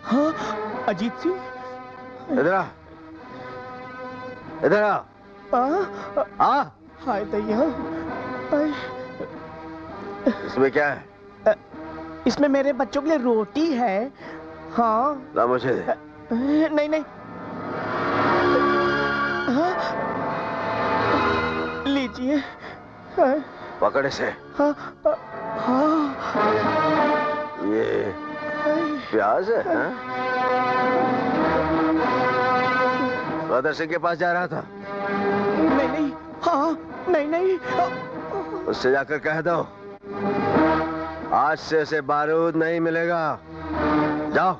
हाँ, अजीत सिंह। इधर आ, इधर आ। हाय दैया। इसमें क्या है? इसमें मेरे बच्चों के लिए रोटी है। हाँ। ला मुझे दे। नहीं नहीं। हाँ? लीजिए। हाँ? पकड़ इसे। हाँ, हाँ। ये प्याज है, हाँ? गदर सिंह के पास जा रहा था? नहीं नहीं। हाँ, नहीं नहीं। उससे जाकर कह दो आज से उसे बारूद नहीं मिलेगा। जाओ।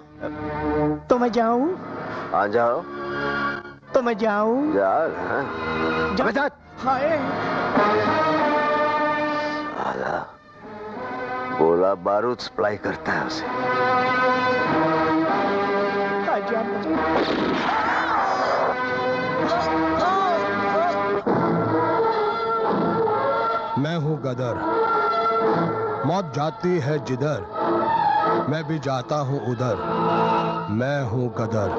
तो मैं जाऊं? हाँ जाओ। तो मैं जाऊं? जा। जा। हाय। साला बोला बारूद सप्लाई करता है उसे। मैं हूं गदर, मौत जाती है जिधर, मैं भी जाता हूं उधर। मैं हूं गदर।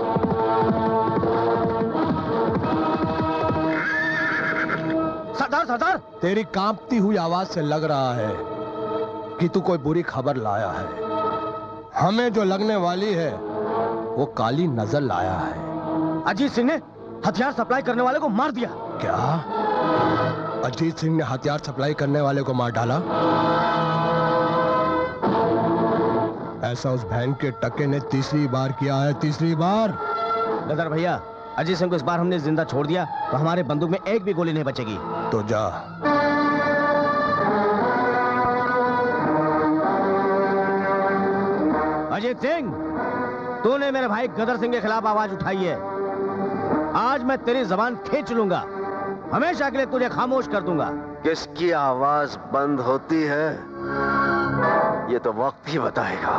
सरदार। तेरी कांपती हुई आवाज से लग रहा है कि तू कोई बुरी खबर लाया है। हमें जो लगने वाली है वो काली नजर लाया है। अजीत सिंह ने हथियार सप्लाई करने वाले को मार दिया। क्या? अजीत सिंह ने हथियार सप्लाई करने वाले को मार डाला? ऐसा उस बहन के टके ने तीसरी बार किया है, तीसरी बार। गदर भैया, अजीत सिंह को इस बार हमने जिंदा छोड़ दिया तो हमारे बंदूक में एक भी गोली नहीं बचेगी। तो जा। अजीत सिंह, तूने मेरे भाई गदर सिंह के खिलाफ आवाज उठाई है। आज मैं तेरी जबान खींच लूंगा, हमेशा के लिए तुझे खामोश कर दूंगा। किसकी आवाज बंद होती है ये तो वक्त ही बताएगा।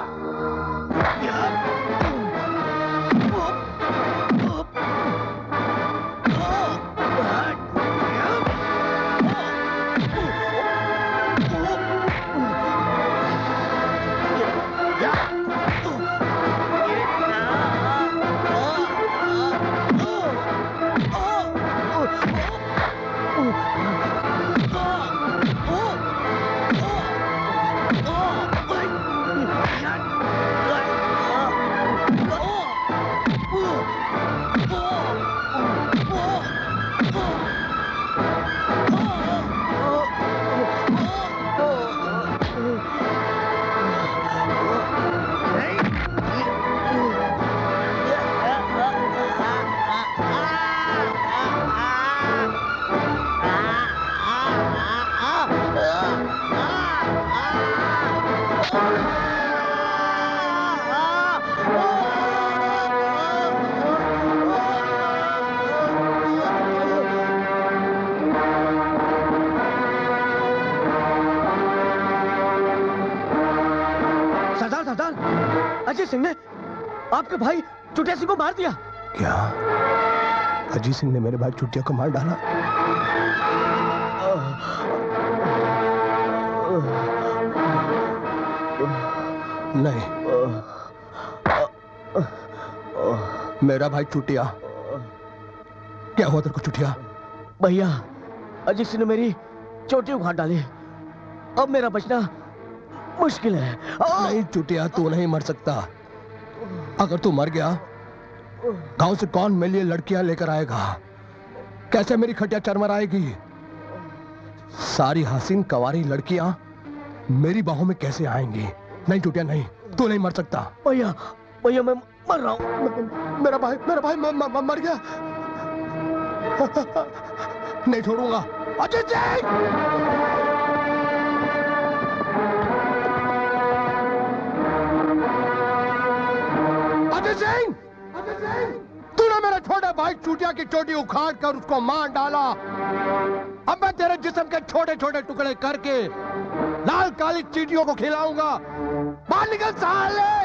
अजीत सिंह ने आपके भाई चुटिया सिंह को मार दिया। क्या? अजीत सिंह ने मेरे भाई चुटिया को मार डाला? नहीं, मेरा भाई चुटिया। क्या हुआ तेरे को चुटिया? भैया, अजीत सिंह ने मेरी चोटी उखाड़ डाली। अब मेरा बचना मुश्किल है। नहीं चुटिया, तू नहीं मर सकता। अगर तू मर गया गांव से कौन मेरे लिए लड़कियां लेकर आएगा? कैसे मेरी खटिया चरमर आएगी? सारी हसीन कवारी लड़कियां मेरी बाहों में कैसे आएंगी? नहीं चुटिया, नहीं, तू नहीं मर सकता। भैया भैया, मैं मर रहा हूं। मेरा भाई मर गया। नहीं छोड़ूंगा। अजीत सिंह! अजीत सिंह! तूने मेरे छोटे भाई चूटिया की चोटी उखाड़ कर उसको मार डाला। अब मैं तेरे जिस्म के छोटे छोटे टुकड़े करके लाल काली चींटियों को खिलाऊंगा। बाहर निकल साले!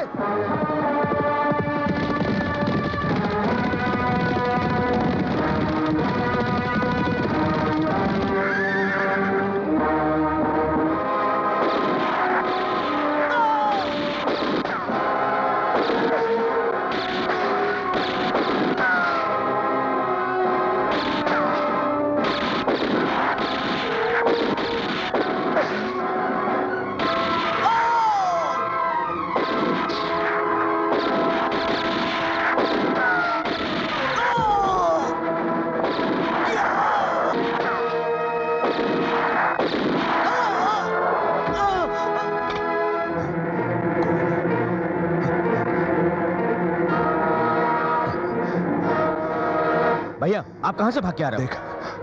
भैया आप कहां से भाग के आ रहे हो? देख,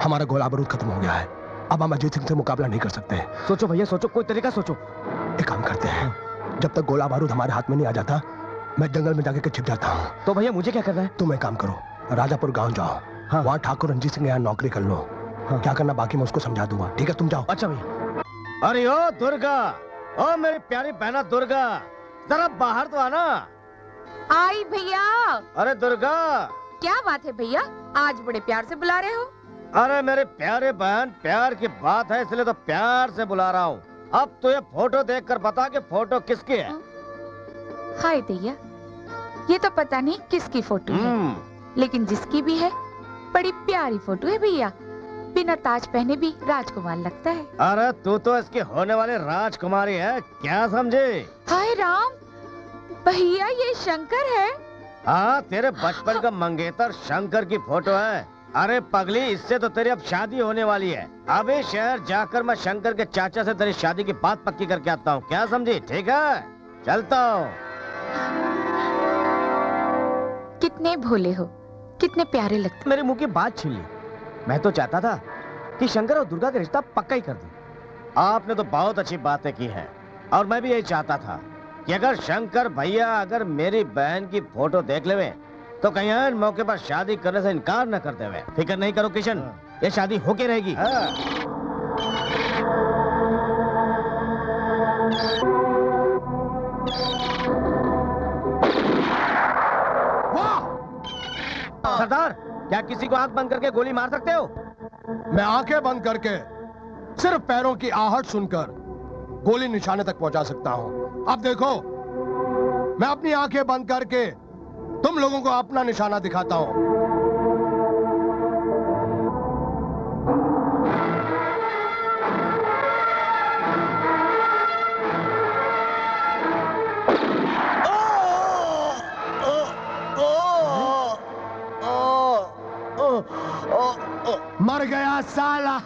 हमारा गोला बारूद खत्म हो गया है। अब हम अजीत सिंह से मुकाबला नहीं कर सकते। सोचो भैया सोचो, कोई तरीका सोचो। एक काम करते हैं, जब तक गोला बारूद हमारे हाथ में नहीं आ जाता, मैं जंगल में जाके छिप जाता हूँ। तो भैया मुझे क्या करना है? तुम एक काम करो, राजापुर गांव जाओ। हाँ। वहाँ ठाकुर रंजीत सिंह यहाँ नौकरी कर लो। हाँ। क्या करना बाकी मैं उसको समझा दूंगा। ठीक है, तुम जाओ। अच्छा भैया। अरे ओ दुर्गा, ओ मेरी प्यारी बहना दुर्गा, जरा बाहर तो आना। आई भैया। अरे दुर्गा, क्या बात है भैया, आज बड़े प्यार से बुला रहे हो? अरे मेरे प्यारे बहन, प्यार की बात है इसलिए तो प्यार से बुला रहा हूँ। अब तो ये फोटो देखकर बता कि फोटो किसकी है। हाय दैया, ये तो पता नहीं किसकी फोटो है, लेकिन जिसकी भी है बड़ी प्यारी फोटो है भैया। बिना ताज पहने भी राजकुमार लगता है। अरे तू तो इसकी होने वाली राजकुमारी है, क्या समझे? हाय राम, भैया ये शंकर है। हाँ, तेरे बचपन का मंगेतर शंकर की फोटो है। अरे पगली, इससे तो तेरी अब शादी होने वाली है। अभी शहर जाकर मैं शंकर के चाचा से तेरी शादी की बात पक्की करके आता हूँ, क्या समझी? ठीक है, चलता हूँ। कितने भोले हो, कितने प्यारे लगते। मेरे मुंह की बात छीन ली। मैं तो चाहता था कि शंकर और दुर्गा का रिश्ता पक्का ही कर दूं। आपने तो बहुत अच्छी बातें की हैं, और मैं भी यही चाहता था कि अगर शंकर भैया अगर मेरी बहन की फोटो देख लेवे तो कहीं ऐन मौके पर शादी करने से इनकार न कर देवे। फिक्र नहीं करो किशन, ये शादी होके रहेगी। सरदार, क्या किसी को आंख बंद करके गोली मार सकते हो? मैं आंखें बंद करके सिर्फ पैरों की आहट सुनकर गोली निशाने तक पहुंचा सकता हूं। अब देखो, मैं अपनी आंखें बंद करके तुम लोगों को अपना निशाना दिखाता हूं। मर गया साला।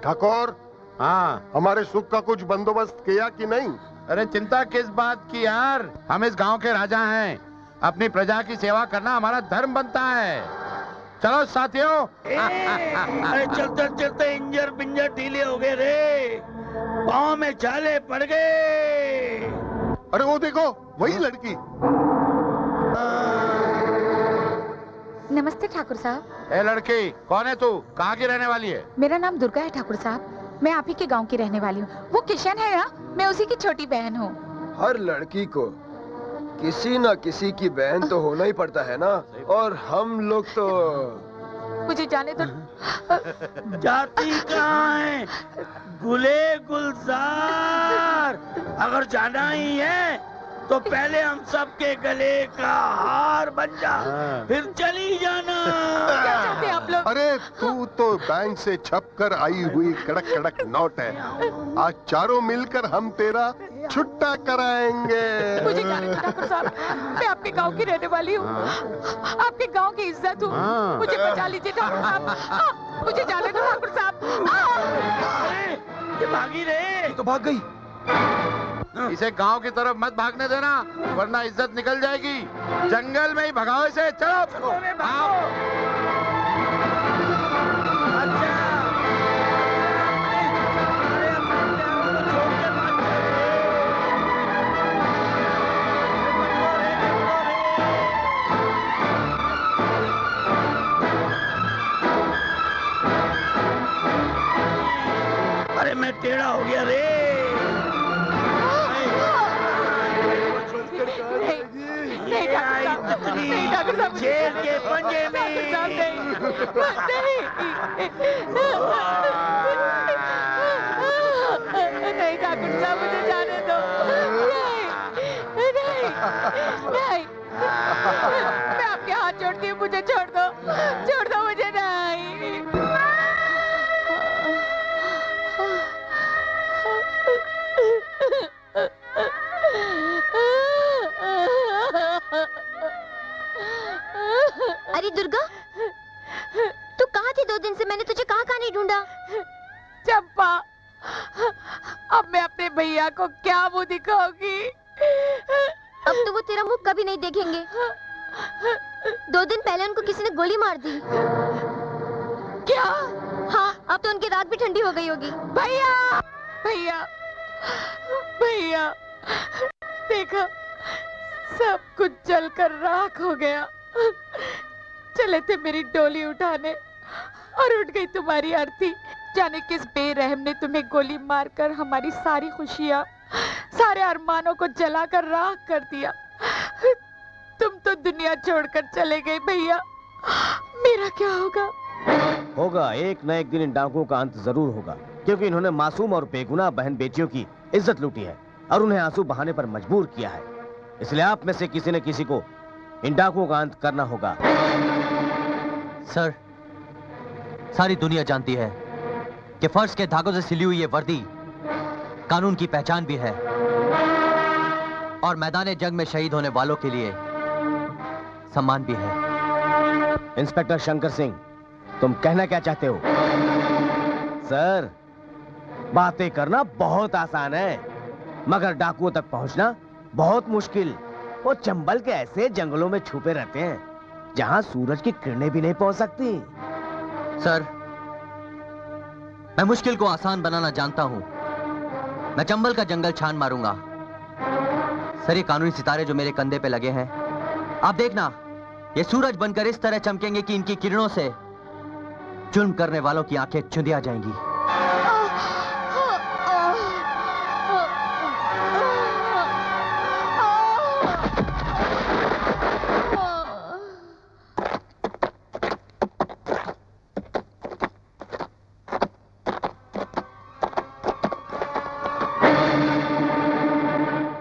ठाकुर, हाँ, हमारे सुख का कुछ बंदोबस्त किया कि नहीं? अरे चिंता किस बात की यार, हम इस गांव के राजा हैं। अपनी प्रजा की सेवा करना हमारा धर्म बनता है। चलो साथियों। अरे चलते चलते इंजर पिंजर ढीले हो गए रे, पाँव में छाले पड़ गए। अरे वो देखो, वही लड़की। नमस्ते ठाकुर साहब। ए लड़की, कौन है तू? कहाँ की रहने वाली है? मेरा नाम दुर्गा है ठाकुर साहब, मैं आप ही के गांव की रहने वाली हूँ। वो किशन है ना, मैं उसी की छोटी बहन हूँ। हर लड़की को किसी न किसी की बहन तो होना ही पड़ता है ना, और हम लोग तो मुझे जाने दो। जाती कहाँ है गुले गुलजार? अगर जाना ही है तो पहले हम सबके गले का हार बन जा, फिर चली जाना। क्या चाहते हैं आप लोग? अरे तू तो बैंक से छप कर आई हुई कड़क कड़क नोट है। आज चारों मिलकर हम तेरा छुट्टा कराएंगे। मुझे जाने दो ठाकुर साहब, मैं आपके गांव की रहने वाली हूँ, आपके गांव की इज्जत हूँ। मुझे बचा लीजिए ठाकुर साहब, मुझे जाने दो ठाकुर साहब। अरे ये भागी रे। तो भाग गई। इसे गांव की तरफ मत भागने देना, वरना इज्जत निकल जाएगी। जंगल में ही भगाओ इसे। चलो भागो। अच्छा, अरे अपने प्यारों को छोड़ के भाग गए। अरे मैं टेढ़ा हो गया रे। नहीं ठाकुर साहब, जेल के पंजे में। नहीं ठाकुर साहब, मुझे जाने दो। नहीं नहीं नहीं, मैं आपके हाथ जोड़ती हूँ, मुझे छोड़ दो, छोड़ दो मुझे। नहीं अरे दुर्गा, तू कहाँ थी 2 दिन से? मैंने तुझे कहाँ कहाँ नहीं ढूंढा। चंपा, अब मैं अपने भैया को क्या मुंह दिखाऊंगी? अब तो वो तेरा मुंह कभी नहीं देखेंगे। 2 दिन पहले उनको किसी ने गोली मार दी। क्या? हाँ, अब तो उनकी रात भी ठंडी हो गई होगी। भैया, भैया, भैया, देखा, सब कुछ जलकर राख हो गया। चले थे मेरी डोली उठाने और उठ गई तुम्हारी आरती। जाने किस बेरहम ने तुम्हें गोली मारकर हमारी सारी खुशियां, सारे अरमानों को जलाकर राख कर दिया। तुम तो दुनिया छोड़कर चले गए भैया, मेरा क्या होगा? होगा, एक न एक दिन इन डाकुओं का अंत जरूर होगा, क्योंकि इन्होंने मासूम और बेगुनाह बहन बेटियों की इज्जत लूटी है और उन्हें आंसू बहाने पर मजबूर किया है। इसलिए आप में से किसी न किसी को इन डाकुओं का अंत करना होगा। सर, सारी दुनिया जानती है कि फर्ज के धागों से सिली हुई ये वर्दी कानून की पहचान भी है और मैदान जंग में शहीद होने वालों के लिए सम्मान भी है। इंस्पेक्टर शंकर सिंह, तुम कहना क्या चाहते हो? सर, बातें करना बहुत आसान है, मगर डाकुओं तक पहुंचना बहुत मुश्किल। वो चंबल के ऐसे जंगलों में छुपे रहते हैं जहां सूरज की किरणें भी नहीं पहुंच सकती। सर, मैं मुश्किल को आसान बनाना जानता हूं। मैं चंबल का जंगल छान मारूंगा। सर, ये कानूनी सितारे जो मेरे कंधे पे लगे हैं, आप देखना, ये सूरज बनकर इस तरह चमकेंगे कि इनकी किरणों से जुल्म करने वालों की आंखें चुंधिया जाएंगी।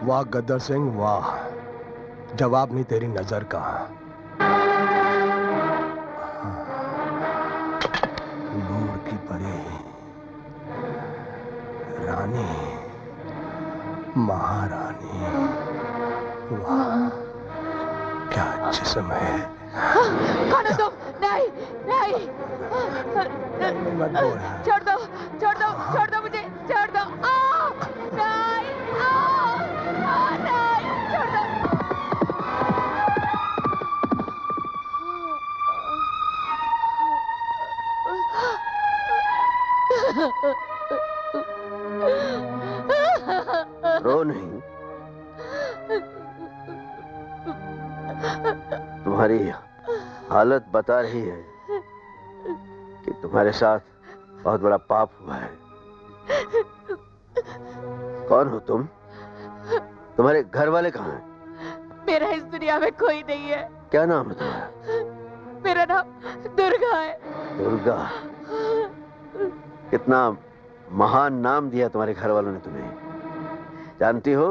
वाह गद्दर सिंह, वाह, जवाब नहीं तेरी नजर का। नूर की परी, रानी, महारानी, वाह क्या जिस्म है। कौन हो तुम? नहीं, नहीं, मत बोल। छोड़ दो, छोड़ दो, छोड़ दो मुझे, छोड़ दो। नहीं, नहीं, छोड़ दो। रो नहीं, तुम्हारी हालत बता रही है कि तुम्हारे साथ बहुत बड़ा पाप हुआ है। कौन हो तुम? तुम्हारे घर वाले कहाँ हैं? मेरा इस दुनिया में कोई नहीं है। क्या नाम है तुम्हारा? मेरा नाम दुर्गा है। दुर्गा? कितना महान नाम दिया तुम्हारे घर वालों ने तुम्हें। जानती हो,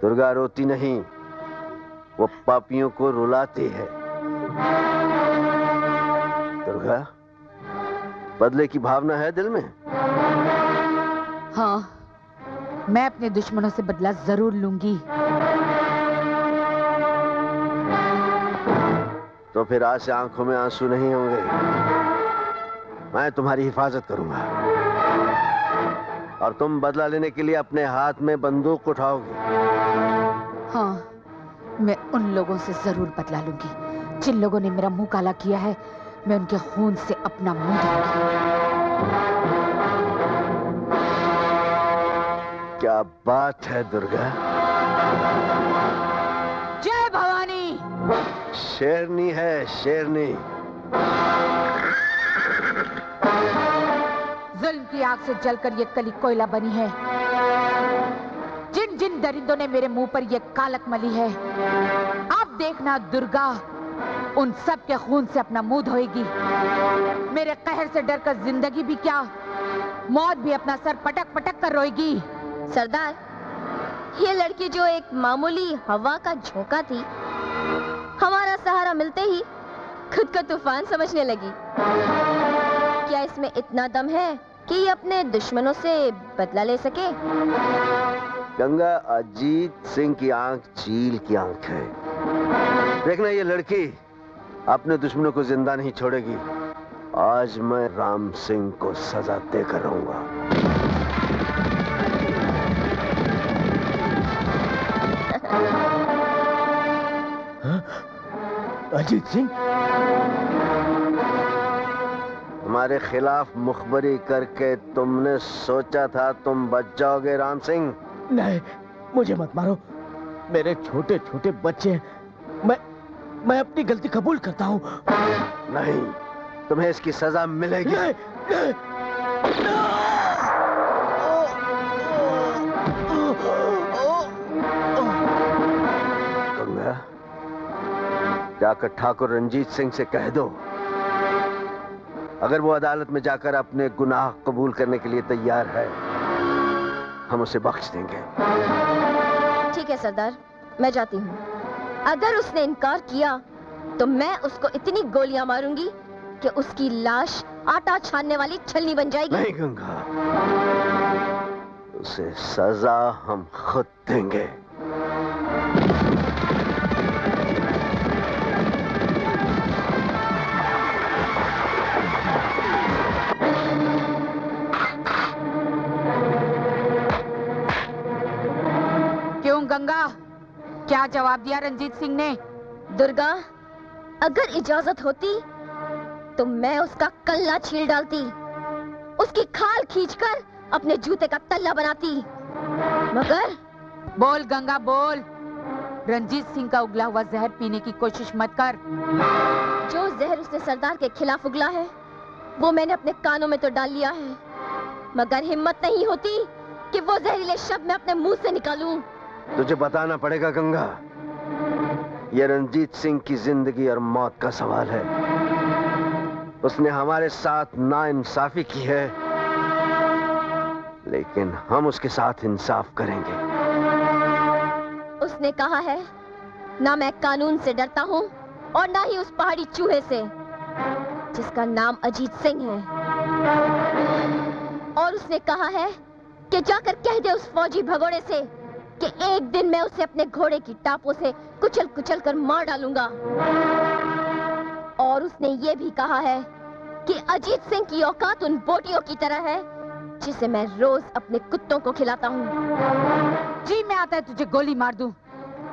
दुर्गा रोती नहीं, वो पापियों को रुलाती है। दुर्गा, बदले की भावना है दिल में? हाँ, मैं अपने दुश्मनों से बदला जरूर लूंगी। तो फिर आज से आंखों में आंसू नहीं होंगे। मैं तुम्हारी हिफाजत करूंगा और तुम बदला लेने के लिए अपने हाथ में बंदूक उठाओगी। हाँ, मैं उन लोगों से जरूर बदला लूंगी जिन लोगों ने मेरा मुंह काला किया है। मैं उनके खून से अपना मुंह धोऊंगी। क्या बात है दुर्गा। जय भवानी। शेरनी है, शेरनी। जुल्म की आग से जलकर ये कली कोयला बनी है। जिन जिन दरिंदों ने मेरे मुंह पर ये कालक मली है, अब देखना दुर्गा उन सब के खून से अपना मुंह धोएगी। मेरे कहर से डरकर जिंदगी भी क्या, मौत भी अपना सर पटक पटक कर रोएगी। सरदार, ये लड़की जो एक मामूली हवा का झोंका थी, हमारा सहारा मिलते ही खुद को तूफान समझने लगी। क्या इसमें इतना दम है कि ये अपने दुश्मनों से बदला ले सके? गंगा, अजीत सिंह की आंख चील की आंख है। देखना, ये लड़की अपने दुश्मनों को जिंदा नहीं छोड़ेगी। आज मैं राम सिंह को सजा देकर रहूंगा। अजीत सिंह, हमारे खिलाफ मुखबरी करके तुमने सोचा था तुम बच जाओगे राम सिंह? नहीं, मुझे मत मारो। मेरे छोटे छोटे बच्चे हैं। मैं अपनी गलती कबूल करता हूँ। नहीं, तुम्हें इसकी सजा मिलेगी। नहीं, नहीं, गंगा, जाकर ठाकुर रंजीत सिंह से कह दो, अगर वो अदालत में जाकर अपने गुनाह कबूल करने के लिए तैयार है, हम उसे बख्श देंगे। ठीक है सरदार, मैं जाती हूँ। अगर उसने इनकार किया तो मैं उसको इतनी गोलियां मारूंगी कि उसकी लाश आटा छानने वाली छलनी बन जाएगी। नहीं गंगा, उसे सजा हम खुद देंगे। क्यों गंगा, क्या जवाब दिया रंजीत सिंह ने? दुर्गा, अगर इजाजत होती तो मैं उसका कल्ला छील डालती, उसकी खाल खींचकर अपने जूते का तल्ला बनाती, मगर बोल गंगा बोल, रंजीत सिंह का उगला हुआ जहर पीने की कोशिश मत कर। जो जहर उसने सरदार के खिलाफ उगला है वो मैंने अपने कानों में तो डाल लिया है, मगर हिम्मत नहीं होती कि वो जहरीले शब्द मैं अपने मुंह से निकालूं। तुझे बताना पड़ेगा गंगा, यह रंजीत सिंह की जिंदगी और मौत का सवाल है। उसने हमारे साथ नाइंसाफी की है, लेकिन हम उसके साथ इंसाफ करेंगे। उसने कहा है, ना मैं कानून से डरता हूँ और ना ही उस पहाड़ी चूहे से जिसका नाम अजीत सिंह है। और उसने कहा है कि जाकर कह दे उस फौजी भगोड़े से कि एक दिन मैं उसे अपने घोड़े की टापों से कुचल कुचल कर मार डालूंगा। और उसने ये भी कहा है कि अजीत सिंह की औकात उन बोटियों की तरह है जिसे मैं रोज अपने कुत्तों को खिलाता हूँ। जी मैं आता है तुझे गोली मार दूं।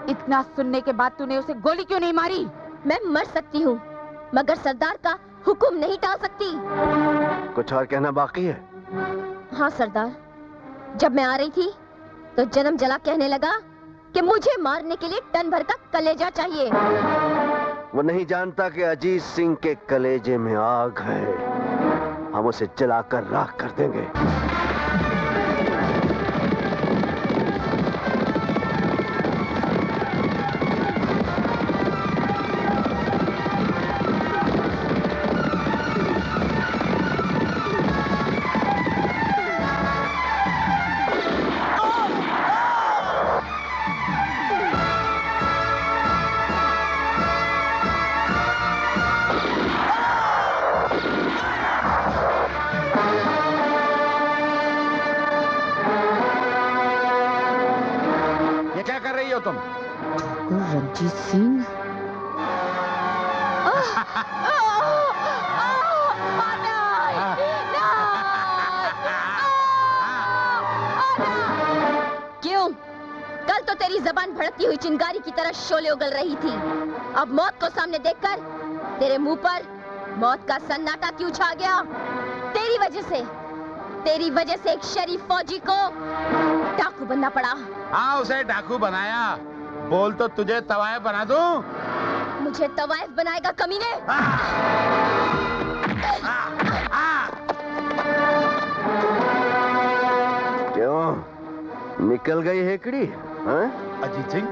इतना सुनने के बाद तूने उसे गोली क्यों नहीं मारी? मैं मर सकती हूँ मगर सरदार का हुक्म नहीं टाल सकती। कुछ और कहना बाकी है? हाँ सरदार, जब मैं आ रही थी तो जन्म जला कहने लगा कि मुझे मारने के लिए टन भर का कलेजा चाहिए। वो नहीं जानता कि अजीत सिंह के कलेजे में आग है, हम उसे जलाकर राख कर देंगे। तुम? रंजीत सिंह? क्यों? कल तो तेरी जबान भड़कती हुई चिंगारी की तरह शोले उगल रही थी, अब मौत को सामने देखकर तेरे मुंह पर मौत का सन्नाटा क्यों छा गया? तेरी वजह से एक शरीफ फौजी को डाकू बनना पड़ा। हाँ, उसे डाकू बनाया। बोल तो तुझे तवायफ बना दूं? मुझे तवायफ बनाएगा कमीने? क्यों, निकल गई हेकड़ी? अजीत सिंह,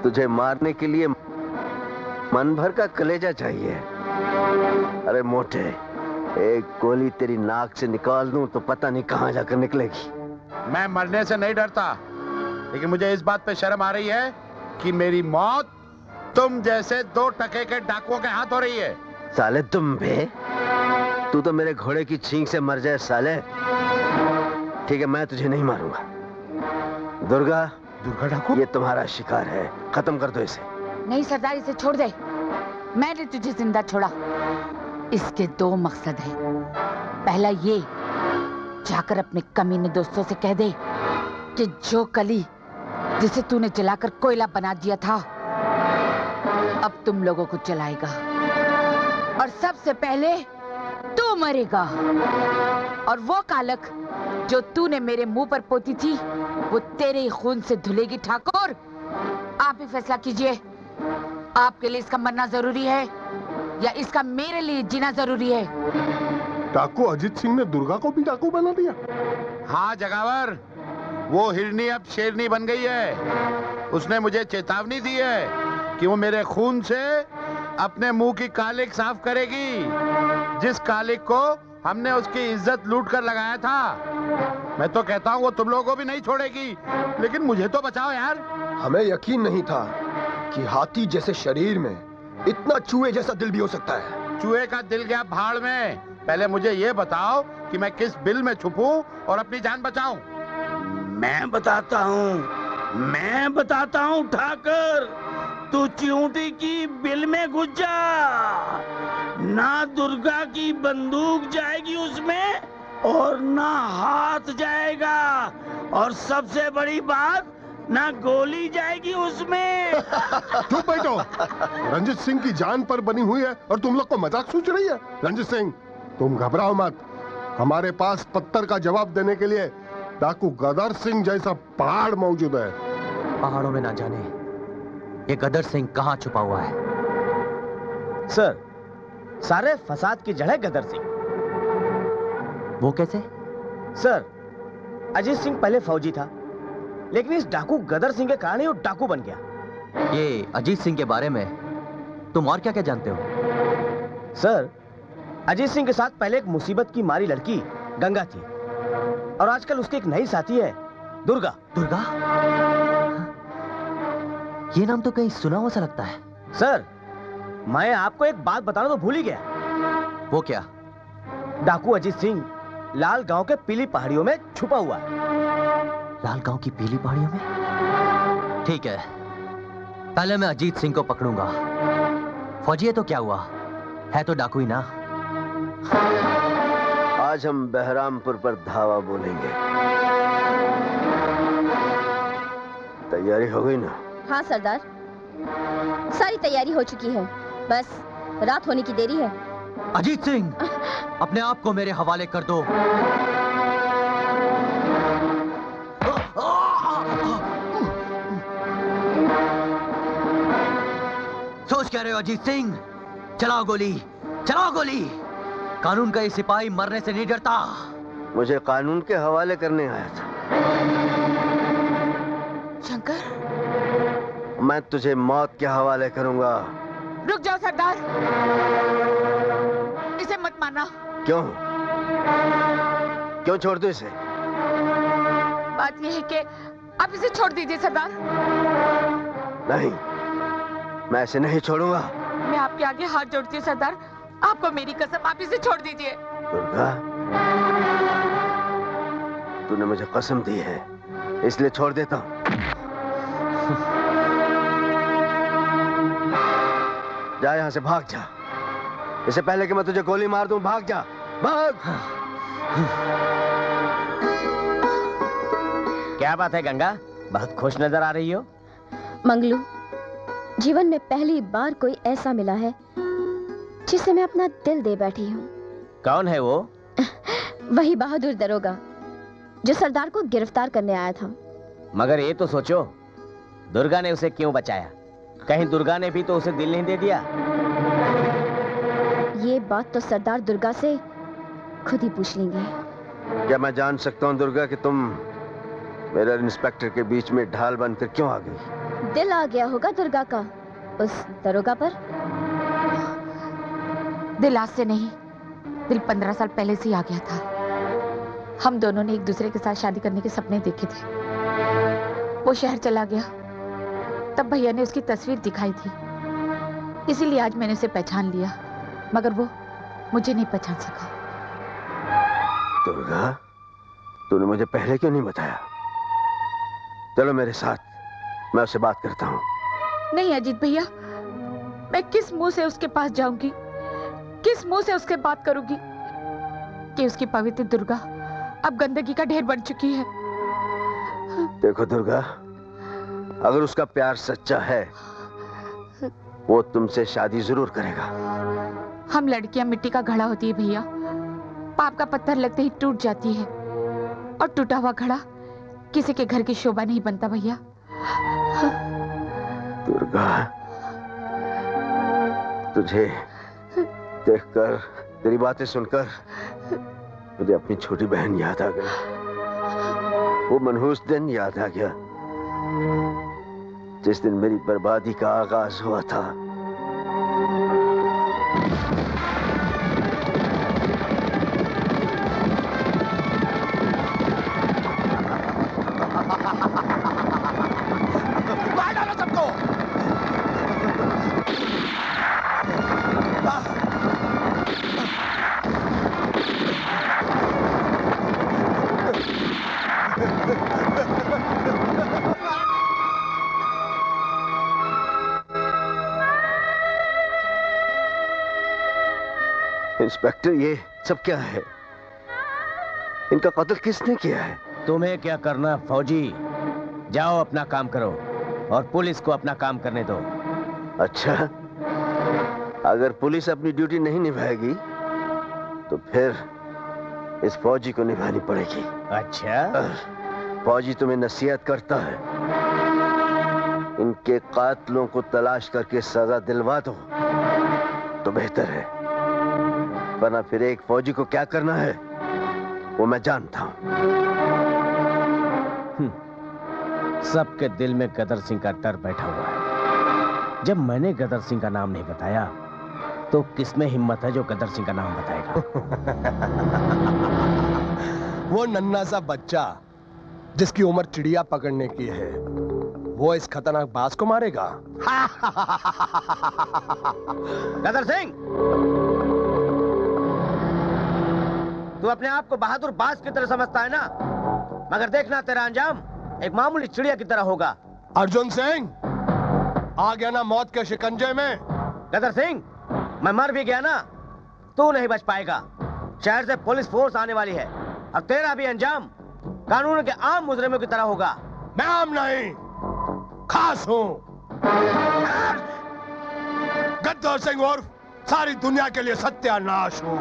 तुझे मारने के लिए मन भर का कलेजा चाहिए? अरे मोटे, एक गोली तेरी नाक से निकाल दूं तो पता नहीं कहां जाकर निकलेगी। मैं मरने से नहीं डरता, लेकिन मुझे इस बात पे शर्म आ रही है कि मेरी मौत तुम जैसे 2 टके के डाकुओं के हाथ हो रही है। साले तुम बे, तू तो मेरे घोड़े की छींक से मर जाए साले। ठीक है, मैं तुझे नहीं मारूंगा। दुर्गा डाकू, ये तुम्हारा शिकार है, खत्म कर दो इसे। नहीं सरदार, इसे छोड़ दे। मैंने तुझे जिंदा छोड़ा, इसके दो मकसद हैं। पहला ये, जाकर अपने कमीने दोस्तों से कह दे कि जो कली जिसे तूने जलाकर कोयला बना दिया था, अब तुम लोगों को जलाएगा और सबसे पहले तू मरेगा। और वो कालक जो तूने मेरे मुंह पर पोती थी, वो तेरे ही खून से धुलेगी। ठाकुर, आप ही फैसला कीजिए, आपके लिए इसका मरना जरूरी है या इसका मेरे लिए जीना जरूरी है? डाकू अजीत सिंह ने दुर्गा को भी डाकू बना दिया। हाँ जगावर, वो हिरनी अब शेरनी बन गई है। उसने मुझे चेतावनी दी है कि वो मेरे खून से अपने मुंह की कालिक साफ करेगी, जिस कालिक को हमने उसकी इज्जत लूट कर लगाया था। मैं तो कहता हूँ वो तुम लोगों को भी नहीं छोड़ेगी, लेकिन मुझे तो बचाओ यार। हमें यकीन नहीं था कि हाथी जैसे शरीर में इतना चूहे जैसा दिल भी हो सकता है। चूहे का दिल गया भाड़ में। पहले मुझे ये बताओ कि मैं किस बिल में छुपूं और अपनी जान बचाऊं। मैं बताता हूँ ठाकर, तू चिऊटी की बिल में घुस जा। ना दुर्गा की बंदूक जाएगी उसमें और ना हाथ जाएगा, और सबसे बड़ी बात, ना गोली जाएगी उसमें। चुप बैठो। रंजित सिंह की जान पर बनी हुई है और तुम लोग को मजाक सूझ रही है। रंजित सिंह, तुम घबराओ मत। हमारे पास पत्थर का जवाब देने के लिए डाकू गदर सिंह जैसा पहाड़ मौजूद है। पहाड़ों में ना जाने ये गदर सिंह कहाँ छुपा हुआ है। सर, सारे फसाद की जड़ है गदर सिंह। वो कैसे? सर, अजीत सिंह पहले फौजी था, लेकिन इस डाकू गदर सिंह के कारण ही वो डाकू बन गया। ये अजीत सिंह के बारे में तुम और क्या क्या जानते हो? सर, अजीत सिंह के साथ पहले एक मुसीबत की मारी लड़की गंगा थी, और आजकल उसकी एक नई साथी है, दुर्गा। दुर्गा? ये नाम तो कहीं सुना हुआ सा लगता है। सर, मैं आपको एक बात बताना तो भूल ही गया। वो क्या? डाकू अजीत सिंह लाल गांव के पीली पहाड़ियों में छुपा हुआ है। लाल गांव की पीली पहाड़ियों में? ठीक है, पहले मैं अजीत सिंह को पकड़ूंगा। फौजी है तो क्या हुआ, है तो डाकू ही ना। आज हम बहरामपुर पर धावा बोलेंगे। तैयारी हो गई ना? हाँ सरदार, सारी तैयारी हो चुकी है, बस रात होने की देरी है। अजीत सिंह, अपने आप को मेरे हवाले कर दो। सोच क्या रहे हो अजीत सिंह? चलाओ गोली, चलाओ गोली। कानून का ये सिपाही मरने से नहीं डरता। मुझे कानून के हवाले करने आया था। शंकर, मैं तुझे मौत के हवाले करूंगा। रुक जाओ सरदार, इसे मत मारना। क्यों? क्यों छोड़ दो इसे? बात यह है कि आप इसे छोड़ दीजिए सरदार। नहीं, मैं इसे नहीं छोड़ूंगा। मैं आपके आगे हाथ जोड़ती हूँ सरदार, आपको मेरी कसम, आप इसे छोड़ दीजिए। दुर्गा, तूने मुझे कसम दी है, इसलिए छोड़ देता हूँ। जा यहाँ से, भाग जा। इससे पहले कि मैं तुझे गोली मार दूं, भाग जा, भाग। क्या बात है गंगा, बहुत खुश नजर आ रही हो। मंगलू, जीवन में पहली बार कोई ऐसा मिला है जिसे मैं अपना दिल दे बैठी हूँ। कौन है वो? वही बहादुर दरोगा जो सरदार को गिरफ्तार करने आया था। मगर ये तो सोचो, दुर्गा ने उसे क्यों बचाया? कहीं दुर्गा ने भी तो उसे दिल नहीं दे दिया? ये बात तो सरदार दुर्गा से खुद ही पूछ लेंगे। क्या मैं जान सकता हूँ दुर्गा कि तुम मेरे इंस्पेक्टर के बीच में ढाल बनकर क्यों आ गई? दिल आ गया होगा दुर्गा का उस दरोगा पर। दिल आज से नहीं, दिल 15 साल पहले से ही आ गया था। हम दोनों ने एक दूसरे के साथ शादी करने के सपने देखे थे। वो शहर चला गया, तब भैया ने उसकी तस्वीर दिखाई थी, इसीलिए आज मैंने उसे पहचान लिया, मगर वो मुझे नहीं पहचान सका। दुर्गा, तूने मुझे पहले क्यों नहीं बताया? चलो मेरे साथ, मैं उससे बात करता हूँ। नहीं अजीत भैया, मैं किस मुंह से उसके पास जाऊंगी, किस मुंह से उससे बात करूंगी कि उसकी पवित्र दुर्गा अब गंदगी का ढेर बन चुकी है। देखो दुर्गा, अगर उसका प्यार सच्चा है वो तुमसे शादी जरूर करेगा। हम लड़कियां मिट्टी का घड़ा होती है भैया, पाप का पत्थर लगते ही टूट जाती है, और टूटा हुआ घड़ा किसी के घर की शोभा नहीं बनता भैया। दुर्गा, तुझे देखकर, तेरी बातें सुनकर मुझे अपनी छोटी बहन याद आ गई। वो मनहूस दिन याद आ गया जिस दिन मेरी बर्बादी का आगाज हुआ था। मार डालो सबको। इंस्पेक्टर, ये सब क्या है? इनका कत्ल किसने किया है? तुम्हें क्या करना फौजी, जाओ अपना काम करो और पुलिस को अपना काम करने दो। अच्छा, अगर पुलिस अपनी ड्यूटी नहीं निभाएगी तो फिर इस फौजी को निभानी पड़ेगी। अच्छा, फौजी तुम्हें नसीहत करता है, इनके कातलों को तलाश करके सजा दिलवा दो तो बेहतर है, वरना फिर एक फौजी को क्या करना है वो मैं जानता हूं। सबके दिल में गदर सिंह का डर बैठा हुआ है। जब मैंने गदर सिंह का नाम नहीं बताया तो किसमें हिम्मत है जो गदर सिंह का नाम बताएगा? वो नन्हा सा बच्चा जिसकी उम्र चिड़िया पकड़ने की है, वो इस खतरनाक बाज को मारेगा? गदर सिंह, तू अपने आप को बहादुर बाज की तरह समझता है ना, मगर देखना तेरा अंजाम एक मामूली चिड़िया की तरह होगा। अर्जुन सिंह, आ गया ना मौत के शिकंजे में? गदर सिंह, मैं मर भी गया ना, तू नहीं बच पाएगा। शहर से पुलिस फोर्स आने वाली है और तेरा भी अंजाम कानून के आम मुजरिमों की तरह होगा। मैं आम नहीं, खास हूं। गद्दार सिंह उर्फ सारी दुनिया के लिए सत्यानाश हूं।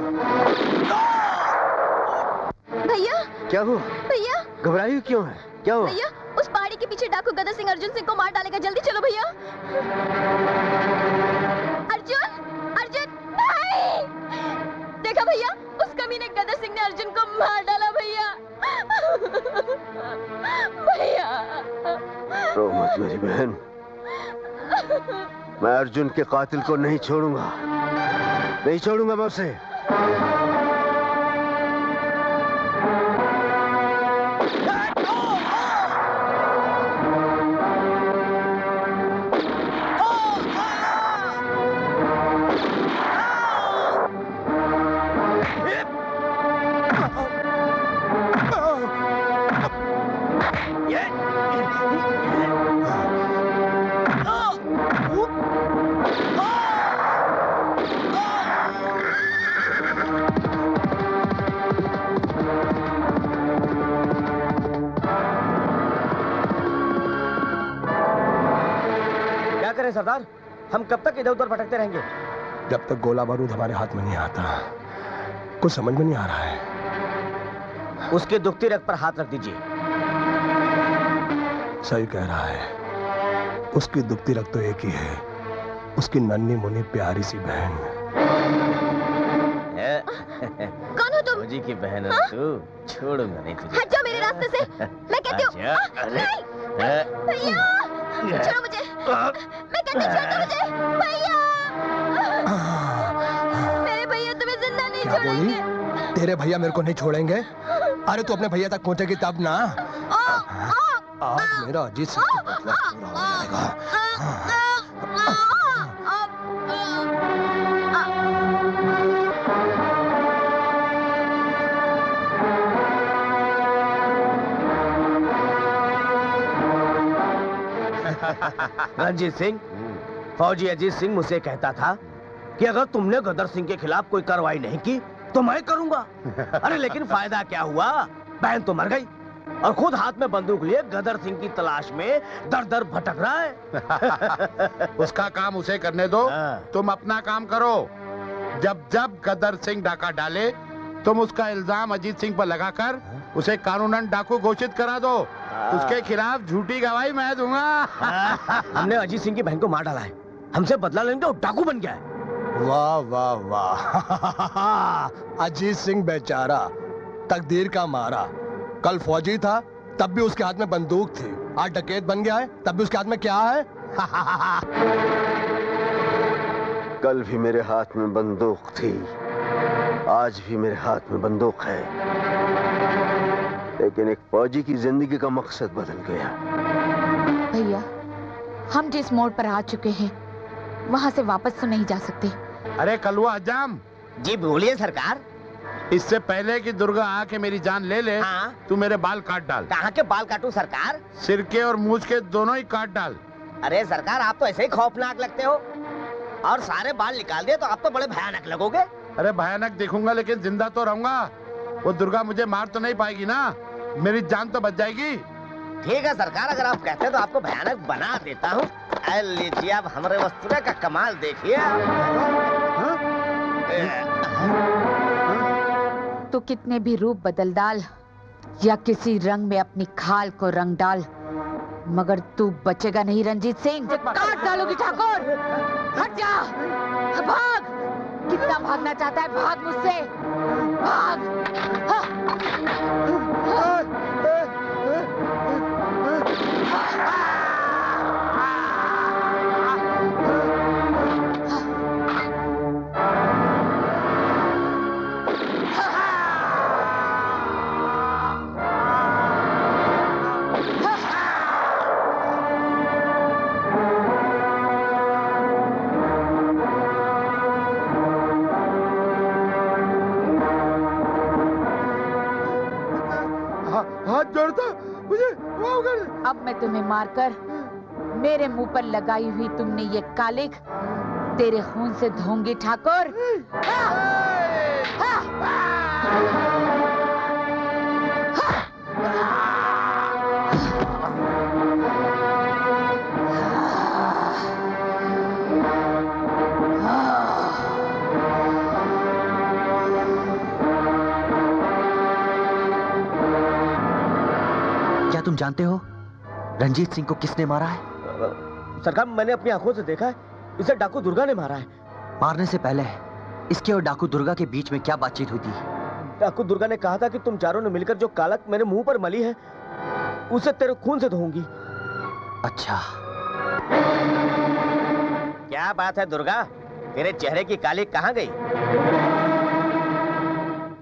भैया, क्या हुआ? भैया, घबराई क्यों है? क्या हुआ? भैया, उस पहाड़ी के पीछे डाकू गदर सिंह अर्जुन सिंह को मार डालेगा, जल्दी चलो भैया। अर्जुन, अर्जुन, नहीं! देखा भैया, उस कमीने गदर सिंह ने अर्जुन को मार डाला भैया। भैया, रो मत मेरी बहन, मैं अर्जुन के कातिल को नहीं छोड़ूंगा, नहीं छोड़ूंगा मैं उसे। सरदार, हम कब तक इधर उधर भटकते रहेंगे? जब तक गोला बारूद हमारे हाथ में नहीं आता, कुछ समझ में नहीं आ रहा है। उसके दुखती रग पर हाथ रख दीजिए। सही कह रहा है, उसकी दुखती रग तो एक ही है, उसकी नन्ही मुन्नी प्यारी सी बहन। कौन हो तुम? मुझी की बहन है तू, छोड़ूंगा नहीं तुझे। हट जाओ मेरे रास्ते से, मैं कहती हूँ। भैया, छोड़ो मुझे, मैं कहती हूँ छोड़ो मुझे, भैया। मेरे भैया तुम्हें जिंदा नहीं छोड़ेंगे। तेरे भैया मेरे को नहीं छोड़ेंगे? अरे तू अपने भैया तक पहुंचेगी तब ना। आज मेरा अजीत सिंह का बदला पूरा हो जाएगा। रणजीत सिंह, फौजी अजीत सिंह मुझसे कहता था कि अगर तुमने गदर सिंह के खिलाफ कोई कार्रवाई नहीं की तो मैं करूंगा। अरे लेकिन फायदा क्या हुआ, बहन तो मर गई और खुद हाथ में बंदूक लिए गदर सिंह की तलाश में दर दर भटक रहा है। उसका काम उसे करने दो, तुम अपना काम करो। जब जब गदर सिंह डाका डाले तुम उसका इल्जाम अजीत सिंह पर लगाकर उसे कानूनन डाकू घोषित करा दो। उसके खिलाफ झूठी गवाही मैं दूंगा। हमने अजीत सिंह की बहन को मार डाला है, हमसे बदला लेंगे और डाकू बन गया है। वाह वाह वाह। अजीत सिंह बेचारा तकदीर का मारा, कल फौजी था तब भी उसके हाथ में बंदूक थी, आज डकैत बन गया है तब भी उसके हाथ में क्या है? कल भी मेरे हाथ में बंदूक थी, आज भी मेरे हाथ में बंदूक है, लेकिन एक फौजी की जिंदगी का मकसद बदल गया। भैया, हम जिस मोड़ पर आ चुके हैं वहां से वापस तो नहीं जा सकते। अरे कलवा हजाम। जी बोलिए सरकार। इससे पहले कि दुर्गा आके मेरी जान ले ले, तू मेरे बाल काट डाल। कहाँ के बाल काटूं सरकार? सिर के और मूछ के दोनों ही काट डाल। अरे सरकार, आप तो ऐसे ही खौफनाक लगते हो, और सारे बाल निकाल दिए तो आप तो बड़े भयानक लगोगे। अरे भयानक दिखूंगा लेकिन जिंदा तो रहूंगा। वो दुर्गा मुझे मार तो नहीं पाएगी ना, मेरी जान तो बच जाएगी। ठीक है सरकार, अगर आप कहते हैं तो आपको भयानक बना देता हूँ। लीजिए आप हमारे वस्तुरा का कमाल देखिए। तो कितने भी रूप बदल डाल या किसी रंग में अपनी खाल को रंग डाल, मगर तू बचेगा नहीं रंजीत सिंह। काट डालोगी ठाकुर। हट जा, भाग। कितना भागना चाहता है, भाग मुझसे, भाग। अब मैं तुम्हें मारकर मेरे मुंह पर लगाई हुई तुमने ये कालिख तेरे खून से धोऊंगी ठाकुर। क्या तुम जानते हो रंजीत सिंह को किसने मारा है? सरकार, मैंने अपनी आंखों से देखा है, इसे डाकू दुर्गा ने मारा है। मारने से पहले इसके और डाकू दुर्गा के बीच में क्या बातचीत हुई थी? डाकू दुर्गा ने कहा था कि तुम चारों ने मिलकर जो कालक मेरे मुंह पर मली है उसे तेरे खून से धोऊंगी। अच्छा, क्या बात है दुर्गा, तेरे चेहरे की कालिक कहाँ गई?